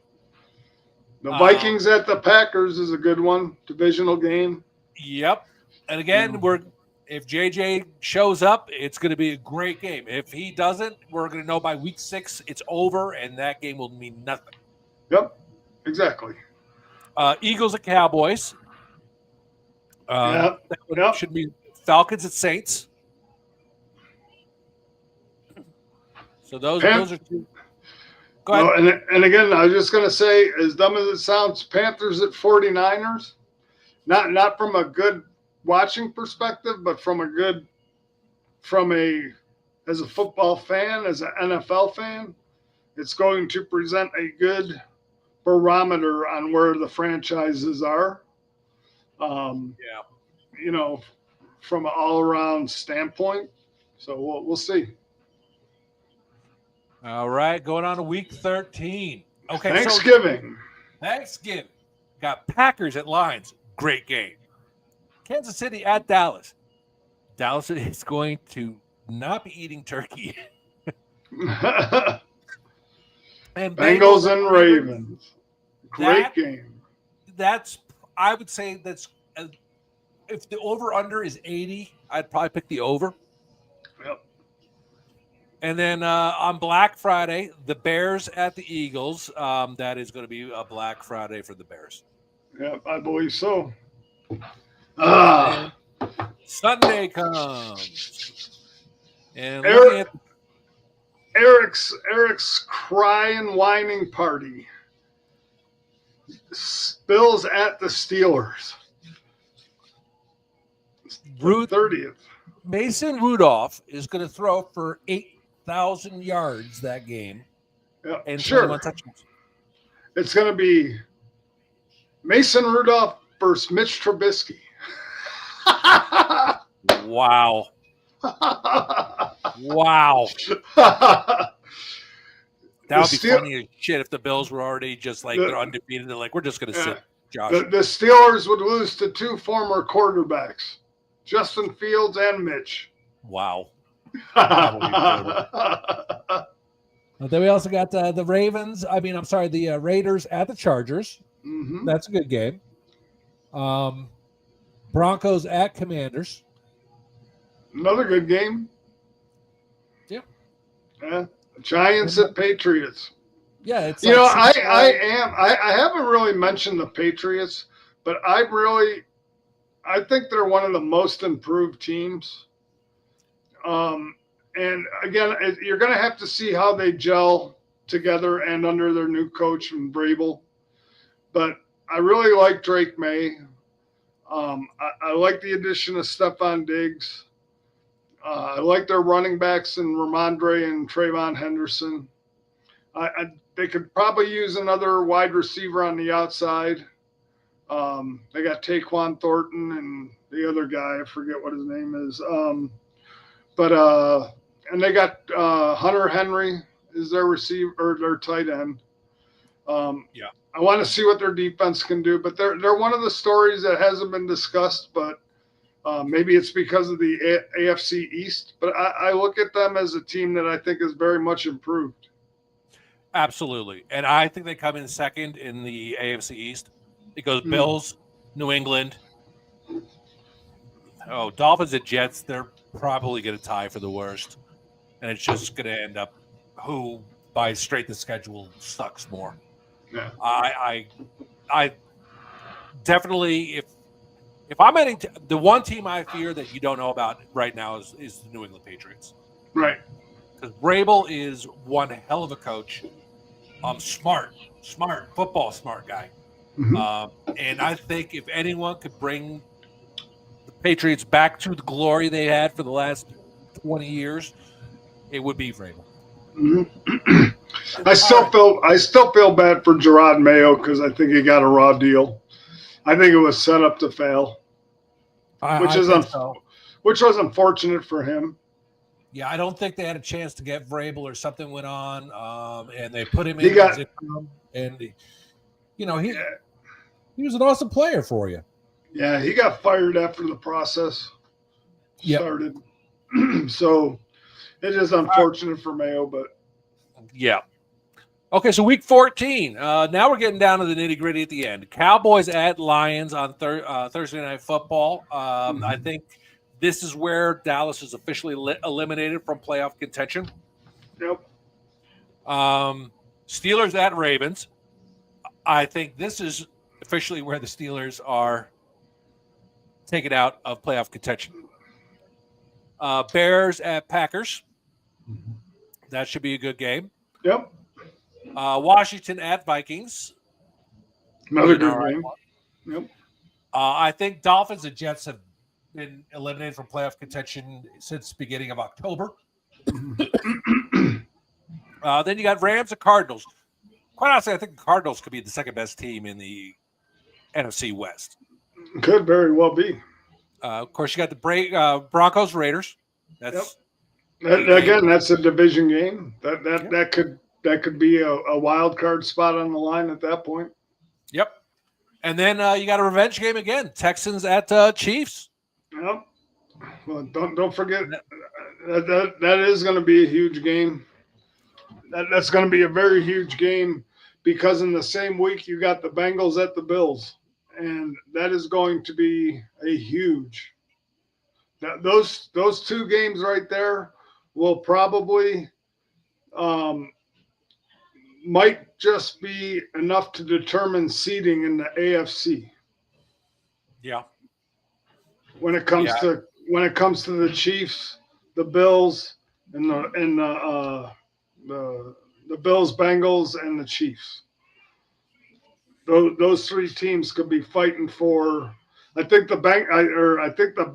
The Vikings at the Packers is a good one. Divisional game. Yep. And again, if JJ shows up, it's going to be a great game. If he doesn't, we're going to know by week 6 it's over, and that game will mean nothing. Yep. Exactly. Eagles at Cowboys. Should be Falcons at Saints. So those are two. Go ahead. No, and again, I was just going to say, as dumb as it sounds, Panthers at 49ers. Not from a good watching perspective, but as a football fan, as an NFL fan, it's going to present a good barometer on where the franchises are. You know, from an all-around standpoint. So we'll see. All right, going on to week 13. Okay, Thanksgiving. Got Packers at Lions. Great game. Kansas City at Dallas. Dallas is going to not be eating turkey. And Bengals and Ravens. Great game. I would say that's if the over-under is 80, I'd probably pick the over. Yep. And then on Black Friday, the Bears at the Eagles. That is going to be a Black Friday for the Bears. Yep, I believe so. Sunday comes. And Eric's cry and whining party. Bills at the Steelers. Ruth 30th. Mason Rudolph is going to throw for 8,000 yards that game. Yeah, and sure. It's going to be Mason Rudolph versus Mitch Trubisky. Wow. Wow. That would be funny as shit if the Bills were already just like they're undefeated. They're like, we're just going to sit Josh. The Steelers would lose to 2 former quarterbacks, Justin Fields and Mitch. Wow. Then we also got the Ravens. The Raiders at the Chargers. Mm-hmm. That's a good game. Broncos at Commanders. Another good game. Yeah. Giants at Patriots. Yeah, it's I haven't really mentioned the Patriots, but I think they're one of the most improved teams. And again, you're going to have to see how they gel together and under their new coach from Vrabel. But I really like Drake May. I like the addition of Stephon Diggs. I like their running backs in Ramondre and Trayvon Henderson. They could probably use another wide receiver on the outside. They got Taquan Thornton and the other guy, I forget what his name is. And they got Hunter Henry is their receiver or their tight end. Yeah. I want to see what their defense can do, but they're one of the stories that hasn't been discussed, but maybe it's because of the AFC East. But I look at them as a team that I think is very much improved. Absolutely. And I think they come in second in the AFC East. It goes Bills, New England. Oh, Dolphins and Jets, they're probably going to tie for the worst. And it's just going to end up who, by straight the schedule, sucks more. Yeah. I definitely, if I'm heading to the one team I fear that you don't know about right now is the New England Patriots. Right. Because Vrabel is one hell of a coach. Smart football, smart guy. And I think if anyone could bring the Patriots back to the glory they had for the last 20 years, it would be Vrabel. I still feel bad for Gerard Mayo because I think he got a raw deal. I think it was set up to fail, which was unfortunate for him. Yeah, I don't think they had a chance to get Vrabel or something went on, and they put him in as interim, and he was an awesome player for you. Yeah, he got fired after the process started. So it is unfortunate for Mayo, but yeah. Okay, so week 14. Now we're getting down to the nitty-gritty at the end. Cowboys at Lions on Thursday Night Football. I think this is where Dallas is officially eliminated from playoff contention. Yep. Steelers at Ravens. I think this is officially where the Steelers are taken out of playoff contention. Bears at Packers. That should be a good game. Yep. Washington at Vikings. Another good game. Yep. I think Dolphins and Jets have been eliminated from playoff contention since the beginning of October. Then you got Rams and Cardinals. Quite honestly, I think the Cardinals could be the second best team in the NFC West. Could very well be. Of course, you got the Broncos Raiders. That's again, that's a division game. That could be a wild card spot on the line at that point. Yep. And then you got a revenge game again. Texans at Chiefs. Yep. Well, don't forget that is going to be a huge game. That's going to be a very huge game because in the same week you got the Bengals at the Bills, and that is going to be a huge. Those two games right there will probably might just be enough to determine seeding in the AFC. Yeah. When it comes to the Chiefs, the Bills, and the Bills, Bengals, and the Chiefs. Those three teams could be fighting for. I think the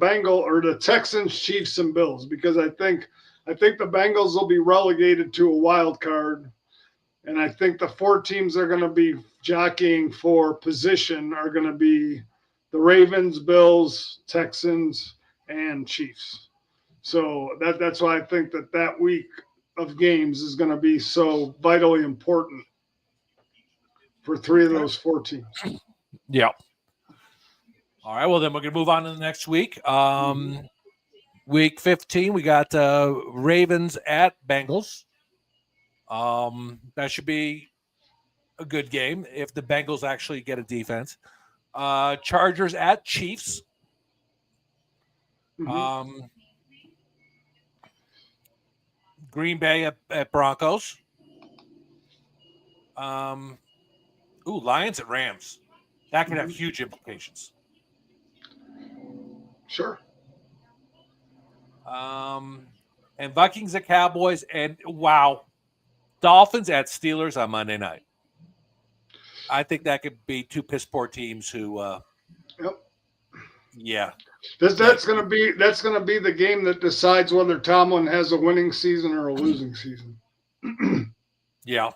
Bengal or the Texans, Chiefs, and Bills, because I think the Bengals will be relegated to a wild card, and I think the four teams that are going to be jockeying for position are going to be the Ravens, Bills, Texans, and Chiefs. So that's why I think that week of games is going to be so vitally important for three of those four teams. Yeah. All right. Well, then we're going to move on to the next week. Week 15, we got Ravens at Bengals. That should be a good game if the Bengals actually get a defense. Chargers at Chiefs. Green Bay at Broncos. Lions at Rams. That could have huge implications. Sure. And Vikings at Cowboys, and Dolphins at Steelers on Monday night. I think that could be two piss poor teams who. Yep. Yeah. That's going to be the game that decides whether Tomlin has a winning season or a losing season. Yeah.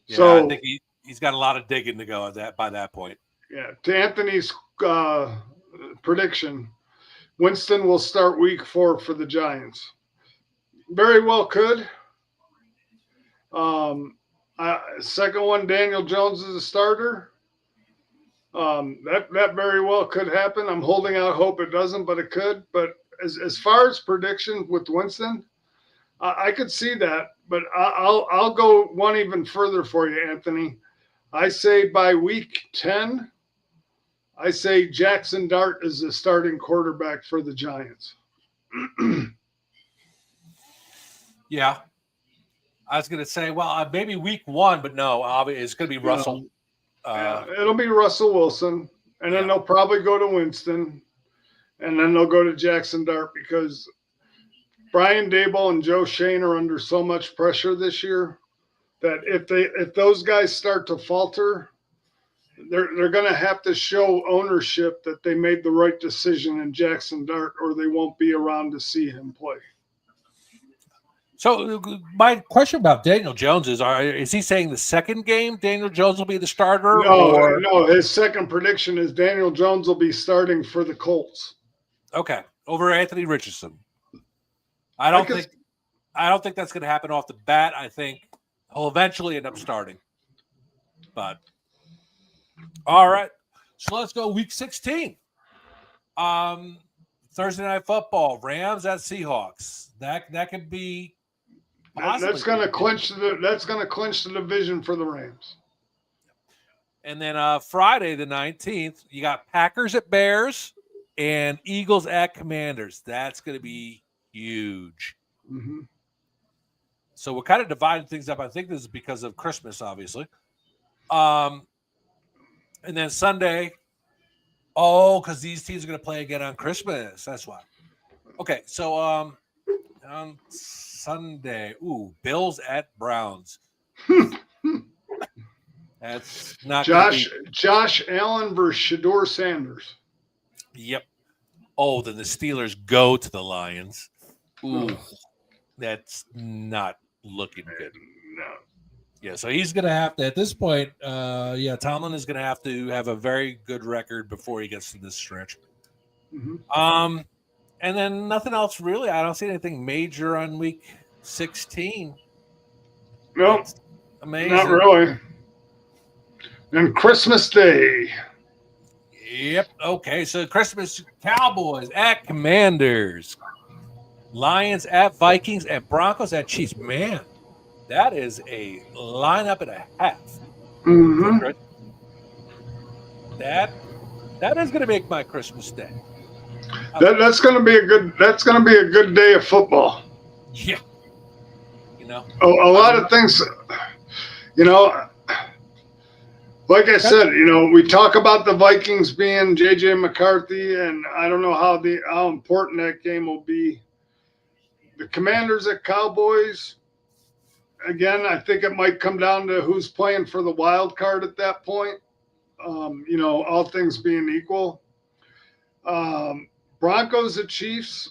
So I think he's got a lot of digging to go by that point. Yeah. To Anthony's prediction, Winston will start week 4 for the Giants. Very well could. Second one, Daniel Jones is a starter. That very well could happen. I'm holding out hope it doesn't, but it could. But as far as prediction with Winston, I could see that. But I'll go one even further for you, Anthony. I say by week 10, I say Jackson Dart is the starting quarterback for the Giants. Yeah. I was going to say, well, maybe week 1, but no, it's going to be Russell. It'll be Russell Wilson, and then they'll probably go to Winston, and then they'll go to Jackson Dart because Brian Daboll and Joe Shane are under so much pressure this year that if those guys start to falter, they're going to have to show ownership that they made the right decision in Jackson Dart, or they won't be around to see him play. So my question about Daniel Jones is he saying the second game Daniel Jones will be the starter? No, his second prediction is Daniel Jones will be starting for the Colts. Okay, over Anthony Richardson. I don't think that's going to happen off the bat. I think he'll eventually end up starting. But all right, so let's go week 16. Thursday Night Football, Rams at Seahawks. That could be. That's going to clinch the division for the Rams. And then Friday the 19th, you got Packers at Bears and Eagles at Commanders. That's going to be huge. Mm-hmm. So we're kind of dividing things up. I think this is because of Christmas, obviously. And then Sunday, because these teams are going to play again on Christmas. That's why. Okay, so on Sunday, Bills at Browns. That's not Josh Allen versus Shedeur Sanders. Yep. Oh, then the Steelers go to the Lions. Ooh, that's not looking good. No. Yeah, so he's going to have to, at this point, Tomlin is going to have a very good record before he gets to this stretch. Mm-hmm. And then nothing else really. I don't see anything major on week 16. Nope. That's amazing. Not really. And Christmas Day. Yep. Okay, so Christmas, Cowboys at Commanders. Lions at Vikings and Broncos at Chiefs. Man, that is a lineup and a half. Mm-hmm. That is going to make my Christmas day. That's going to be a good day of football. Yeah. A lot of things, like I said, we talk about the Vikings being J.J. McCarthy, and I don't know how important that game will be. The Commanders at Cowboys, again, I think it might come down to who's playing for the wild card at that point, all things being equal. Broncos at Chiefs,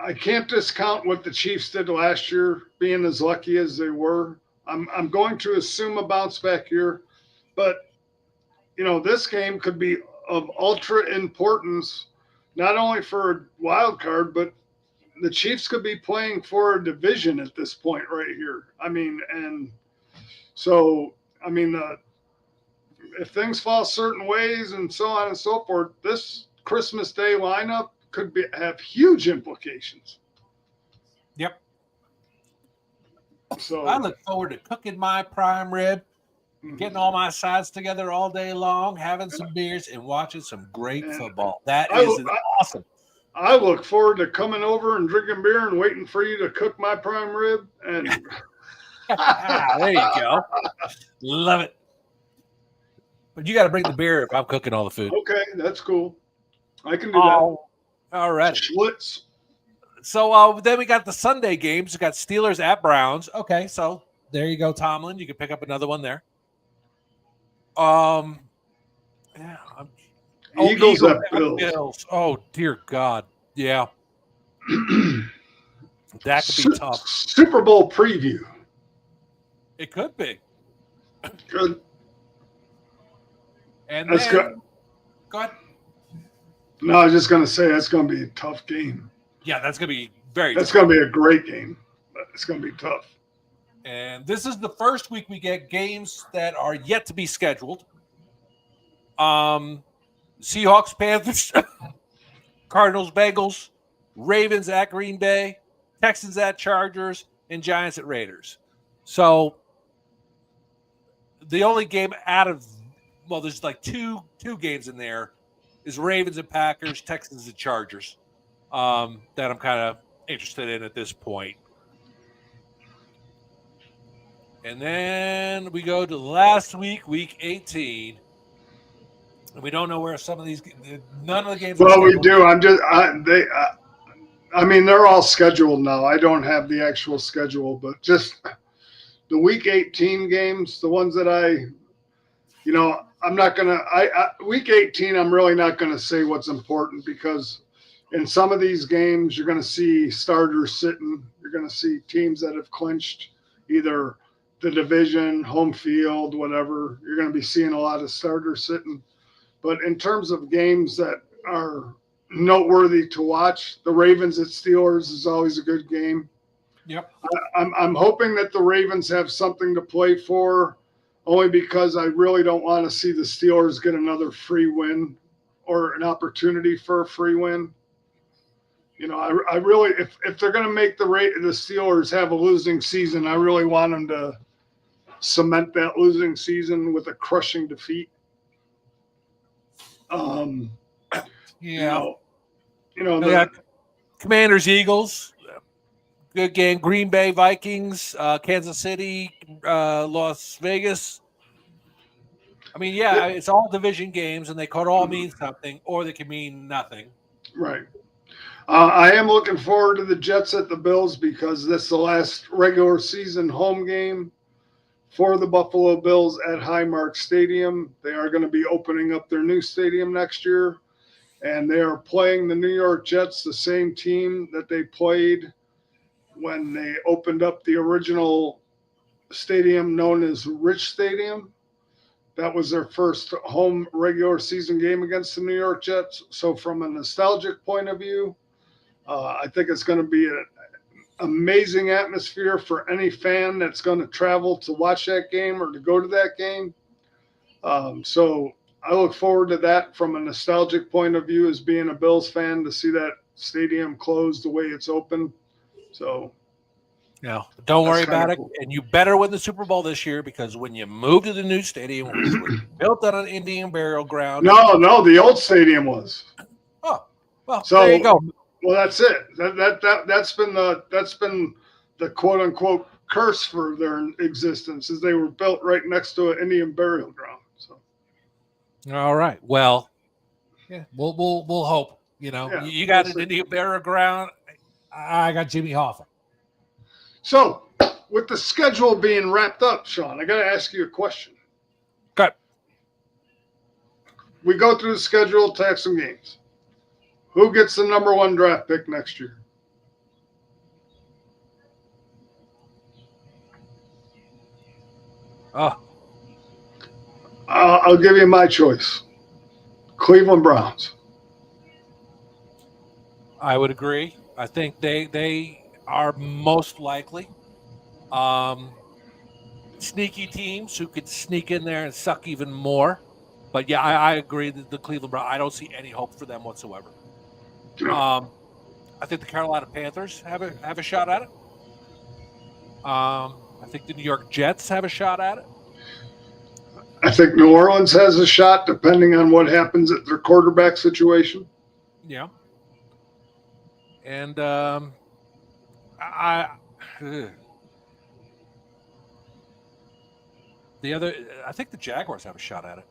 I can't discount what the Chiefs did last year, being as lucky as they were. I'm going to assume a bounce back here, but this game could be of ultra importance, not only for a wild card, but the Chiefs could be playing for a division at this point right here. If things fall certain ways and so on and so forth, this Christmas Day lineup could have huge implications. Yep. So I look forward to cooking my prime rib, getting all my sides together all day long, having some beers, and watching some great football. That is awesome. I look forward to coming over and drinking beer and waiting for you to cook my prime rib. And there you go. Love it. But you got to bring the beer if I'm cooking all the food. Okay, that's cool. I can do that. All right. Schlitz. So then we got the Sunday games. We got Steelers at Browns. Okay, so there you go, Tomlin. You can pick up another one there. Eagles at Bills. Oh, dear God. Yeah. That could be tough. Super Bowl preview. It could be. Good. And that's then, good. Go ahead. No, I was just going to say that's going to be a tough game. Yeah, that's going to be very That's going to be a great game. It's going to be tough. And this is the first week we get games that are yet to be scheduled. Seahawks, Panthers, Cardinals, Bengals, Ravens at Green Bay, Texans at Chargers, and Giants at Raiders. So the only game out of, well, there's like two games in there, is Ravens and Packers, Texans and Chargers, that I'm kind of interested in at this point. And then we go to last week, week 18. And we don't know where some of these, none of the games. Well, we do. I mean, they're all scheduled now. I don't have the actual schedule, but just the week 18 games, the ones that I'm not going to, week 18, I'm really not going to say what's important, because in some of these games, you're going to see starters sitting. You're going to see teams that have clinched either the division, home field, whatever. You're going to be seeing a lot of starters sitting. But in terms of games that are noteworthy to watch, the Ravens at Steelers is always a good game. Yep. I'm hoping that the Ravens have something to play for, only because I really don't want to see the Steelers get another free win or an opportunity for a free win. I really, if they're going to make the Steelers have a losing season, I really want them to cement that losing season with a crushing defeat. Commanders, Eagles, good game. Green Bay, Vikings, Kansas City, Las Vegas. I mean, it's all division games, and they could all mean something, or they can mean nothing. Right. I am looking forward to the Jets at the Bills, because this is the last regular season home game for the Buffalo Bills at Highmark Stadium. They are going to be opening up their new stadium next year, and they are playing the New York Jets, the same team that they played when they opened up the original stadium known as Rich Stadium. That was their first home regular season game against the New York Jets. So from a nostalgic point of view, I think it's going to be an amazing atmosphere for any fan that's going to travel to watch that game or to go to that game. So I look forward to that from a nostalgic point of view, as being a Bills fan, to see that stadium closed the way it's open. So don't worry about it. Cool. And you better win the Super Bowl this year, because when you move to the new stadium, which was built on an Indian burial ground. No, the old stadium was. Oh, well, so there you go. Well, that's it. That's been the quote unquote curse for their existence, is they were built right next to an Indian burial ground. So, all right. Well, we'll hope. You got an Indian burial ground. I got Jimmy Hoffa. So, with the schedule being wrapped up, Sean, I got to ask you a question. Okay. We go through the schedule, attack some games. Who gets the number 1 draft pick next year? I'll give you my choice. Cleveland Browns. I would agree. I think they are most likely. Sneaky teams who could sneak in there and suck even more. But yeah, I agree that the Cleveland Browns, I don't see any hope for them whatsoever. I think the Carolina Panthers have a shot at it. I think the New York Jets have a shot at it. I think New Orleans has a shot, depending on what happens at their quarterback situation. Yeah. And I think the Jaguars have a shot at it.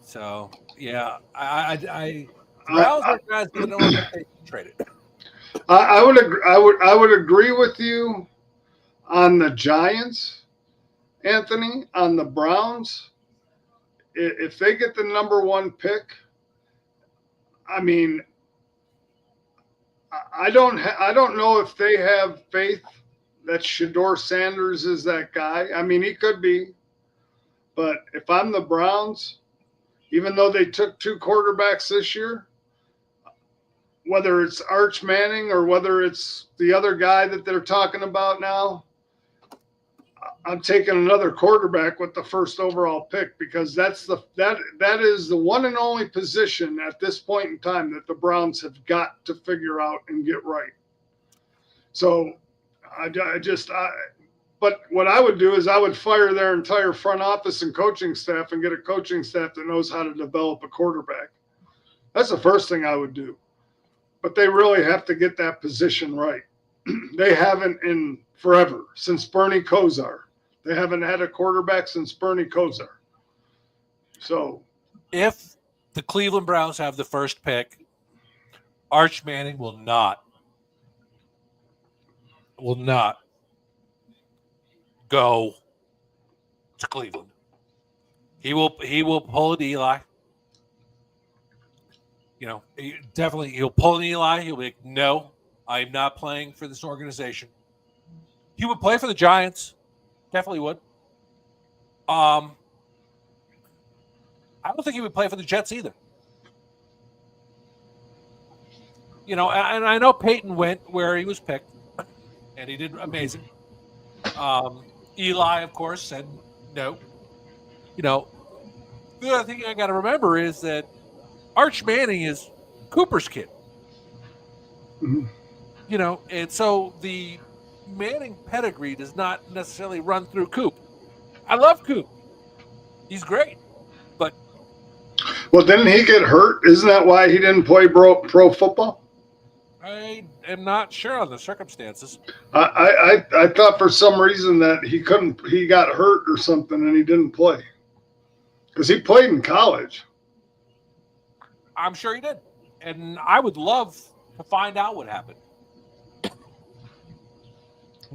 So yeah, I Browns are guys that know what they traded. I would agree with you on the Giants, Anthony. On the Browns, if they get the number 1 pick, I mean, I don't know if they have faith that Shedeur Sanders is that guy. I mean, he could be, but if I'm the Browns, even though they took 2 quarterbacks this year, whether it's Arch Manning or whether it's the other guy that they're talking about now, I'm taking another quarterback with the first overall pick, because that is the one and only position at this point in time that the Browns have got to figure out and get right. So but what I would do is I would fire their entire front office and coaching staff and get a coaching staff that knows how to develop a quarterback. That's the first thing I would do. But they really have to get that position right. They haven't in forever, since Bernie Kosar. They haven't had a quarterback since Bernie Kosar. So if the Cleveland Browns have the first pick, Arch Manning will not go to Cleveland. He will pull an Eli. He'll pull an Eli. He'll be like, no, I'm not playing for this organization. He would play for the Giants. Definitely would. I don't think he would play for the Jets either. And I know Peyton went where he was picked, and he did amazing. Eli, of course, said no. The other thing I got to remember is that Arch Manning is Cooper's kid. Mm-hmm. And so the Manning pedigree does not necessarily run through Coop. I love Coop. He's great. But well, didn't he get hurt? Isn't that why he didn't play pro football? I am not sure on the circumstances. I thought for some reason that he got hurt or something and he didn't play. Because he played in college. I'm sure he did. And I would love to find out what happened.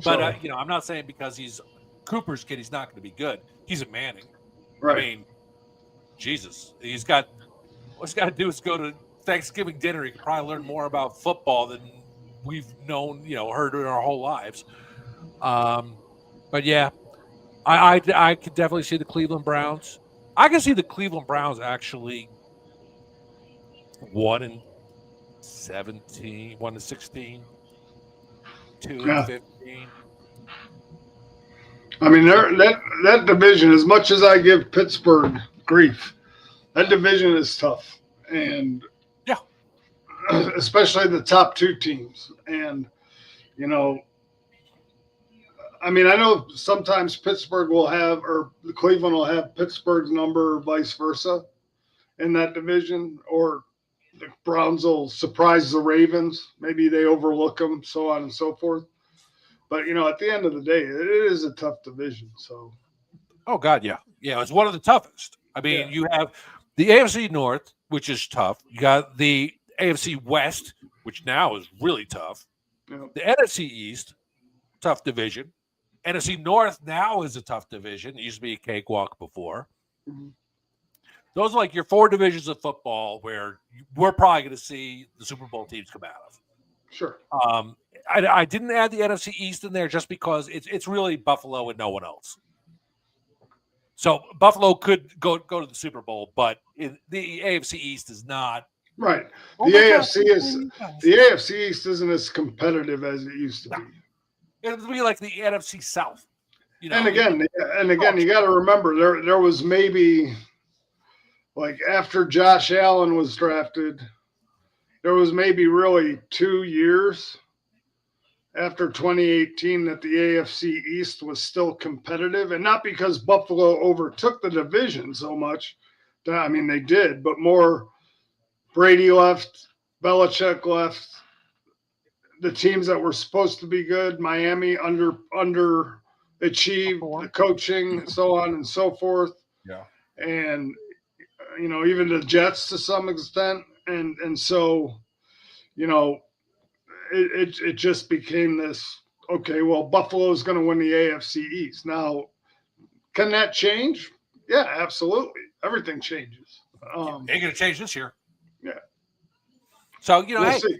But, I'm not saying because he's Cooper's kid, he's not going to be good. He's a Manning. Right. I mean, Jesus. What's he's got to do is go to Thanksgiving dinner. He could probably learn more about football than we've known, heard in our whole lives. But, yeah, I could definitely see the Cleveland Browns. I can see the Cleveland Browns actually 1-17, 1-16, 2-15. I mean, that division, as much as I give Pittsburgh grief, that division is tough. And yeah, especially the top two teams. And, I mean, I know sometimes Pittsburgh will have, or Cleveland will have Pittsburgh's number or vice versa in that division, or the Browns will surprise the Ravens. Maybe they overlook them, so on and so forth. But, at the end of the day, it is a tough division. So, oh, God, yeah. Yeah, it's one of the toughest. I mean, You have the AFC North, which is tough. You got the AFC West, which now is really tough. Yeah. The NFC East, tough division. NFC North now is a tough division. It used to be a cakewalk before. Mm-hmm. Those are like your four divisions of football where we're probably going to see the Super Bowl teams come out of. Sure. I didn't add the NFC East in there just because it's really Buffalo and no one else. So Buffalo could go to the Super Bowl, but the AFC East is not. Right. The AFC East isn't as competitive as it used to be. It'll be like the NFC South. And again, you got to remember there was maybe like after Josh Allen was drafted, there was maybe really 2 years after 2018 that the AFC East was still competitive, and not because Buffalo overtook the division so much. I mean, they did, but more Brady left, Belichick left. The teams that were supposed to be good, Miami underachieved the coaching, so on and so forth. Yeah. And, even the Jets to some extent. And so, it just became this, okay, well, Buffalo's going to win the AFC East. Now, can that change? Yeah, absolutely. Everything changes. Ain't going to change this year. Yeah. So, We'll see.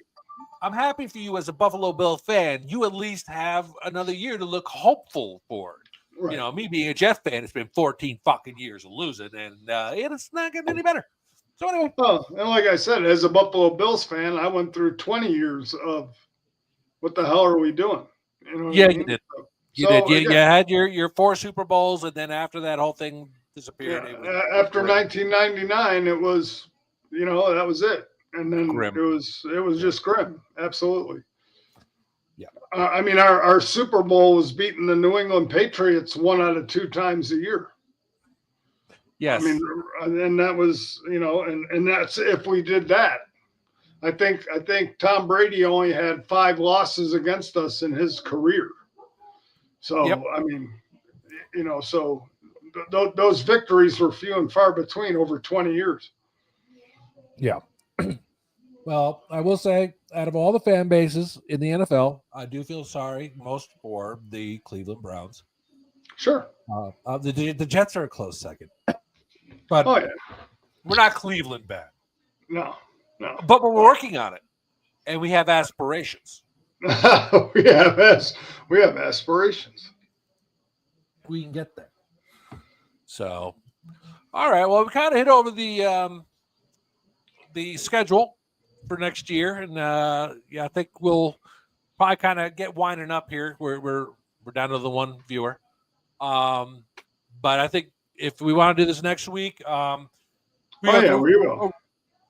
I'm happy for you as a Buffalo Bill fan. You at least have another year to look hopeful for. Right. Me being a Jet fan, it's been 14 fucking years of losing, and it's not getting any better. So anyway, Oh, and like I said, as a Buffalo Bills fan, I went through 20 years of what the hell are we doing? You know what Yeah, I you mean? did. You So, did. You again, had your 4 Super Bowls, and then after that whole thing disappeared. yeah, It was after grim. 1999, it was, that was it. And then Grim. it was just grim. Absolutely. Yeah. I mean, our Super Bowl was beating the New England Patriots 1 out of 2 times a year. Yes. I mean, and that was, and that's if we did that. I think Tom Brady only had 5 losses against us in his career. So, Yep. I mean, so those victories were few and far between over 20 years. yeah. Well, I will say, out of all the fan bases in the NFL, I do feel sorry most for the Cleveland Browns. Sure. The Jets are a close second, but Oh, yeah. We're not Cleveland bad, No. but we're working on it, and we have aspirations. we have aspirations. we can get there. So, all right. Well, we kind of hit over the schedule for next year, and I think we'll probably kind of get winding up here. We're down to the one viewer, but I think if we want to do this next week, we will.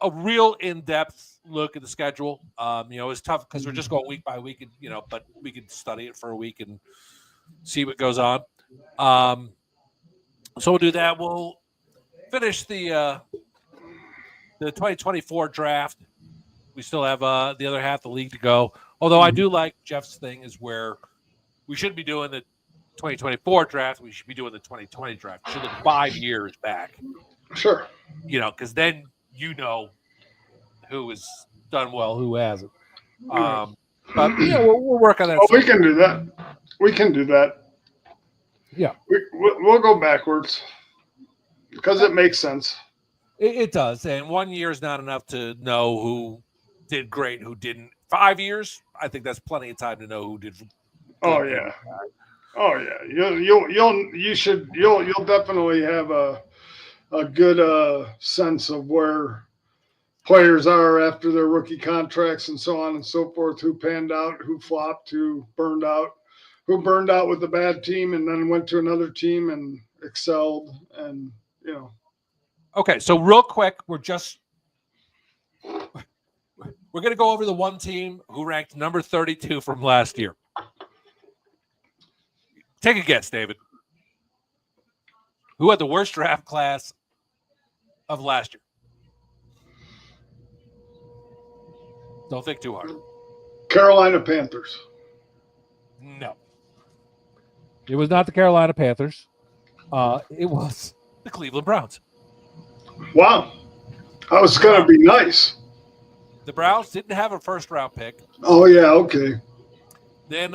a real in-depth look at the schedule. It's tough because we're just going week by week, and but we can study it for a week and see what goes on. So we'll do that. We'll finish the 2024 draft. We still have the other half of the league to go. Although I do like Jeff's thing is where we shouldn't be doing the 2024 draft. We should be doing the 2020 draft. We should look 5 years back. Sure. Because then who has done well, who hasn't. But we'll work on that. Oh, we can do that. Yeah, we'll go backwards because it makes sense. It does. And 1 year is not enough to know who did great, who didn't. 5 years, I think that's plenty of time to know who did. Oh yeah. You'll definitely have a good sense of where players are after their rookie contracts and so on and so forth. Who panned out, who flopped, who burned out with a bad team and then went to another team and excelled, and Okay, so real quick, we're going to go over the one team who ranked number 32 from last year. Take a guess, David. Who had the worst draft class of last year? Don't think too hard. Carolina Panthers. No. It was not the Carolina Panthers. It was The Cleveland Browns. Wow. I was going to be nice. The Browns didn't have a first-round pick. Oh, yeah, okay. Then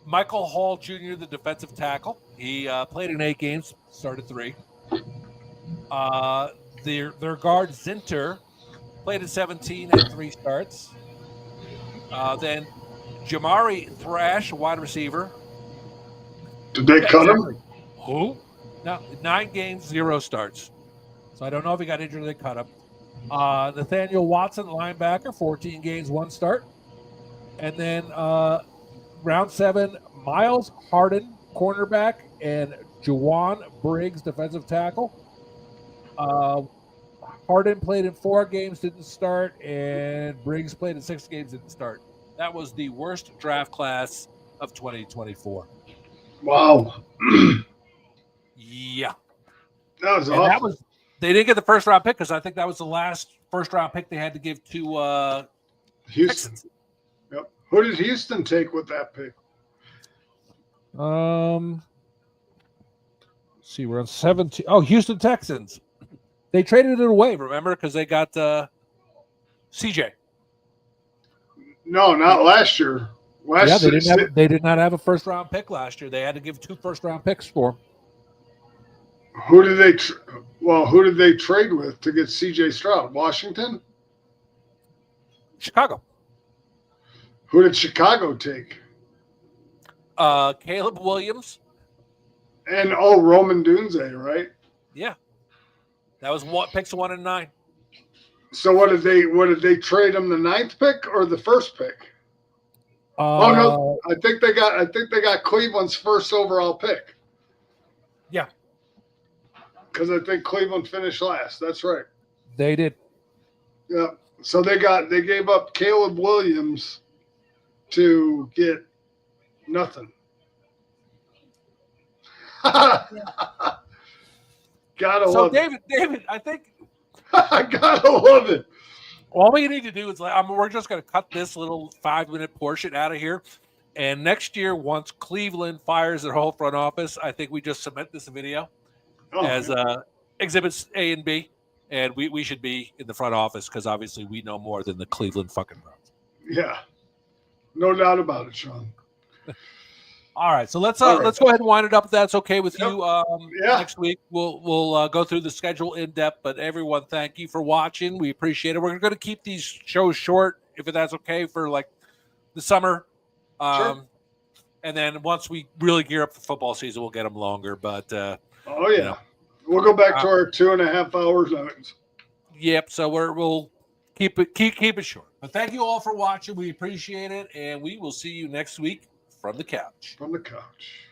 Michael Hall Jr., the defensive tackle, he played in 8 games, started 3. Their guard Zinter played in 17, had 3 starts. Then Jamari Thrash, wide receiver. Did they cut him? Who? No, 9 games, 0 starts. So I don't know if he got injured or they cut him. Nathaniel Watson, linebacker, 14 games, 1 start. And then round 7, Miles Harden, cornerback, and Juwan Briggs, defensive tackle. Harden played in 4 games, didn't start, and Briggs played in 6 games, didn't start. That was the worst draft class of 2024. Wow. Yeah. That was awful. They didn't get the first round pick because I think that was the last first round pick they had to give to Houston. Texans. Yep. Who did Houston take with that pick? Let's see, we're on 17. Oh, Houston Texans. They traded it away. Remember, because they got CJ. No, not last year. They did not have a first round pick last year. They had to give 2 first round picks for. Who did they trade with to get CJ Stroud? Washington? Chicago. Who did Chicago take? Caleb Williams. And Roman Dunze, right? Yeah. That was picks 1 and 9. So what did they trade him, the 9th pick or the 1st pick? Oh no, I think they got Cleveland's 1st overall pick. Yeah. Because I think Cleveland finished last. That's right. They did. Yeah. So they gave up Caleb Williams to get nothing. Gotta love it. David, I think I gotta love it. all we need to do is we're just going to cut this little 5-minute portion out of here. And next year, once Cleveland fires their whole front office, I think we just submit this video as exhibits A and B. And we should be in the front office because obviously we know more than the Cleveland fucking Browns. Yeah. No doubt about it, Sean. All right. So let's go ahead and wind it up if that's okay with you. Yeah. Next week, we'll go through the schedule in depth. But everyone, thank you for watching. We appreciate it. We're going to keep these shows short, if that's okay, for like the summer. Sure. And then once we really gear up for football season, we'll get them longer. But oh yeah, we'll go back to our 2.5 hours nights. Yep. So we'll keep it short. But thank you all for watching. We appreciate it, and we will see you next week from the couch. From the couch.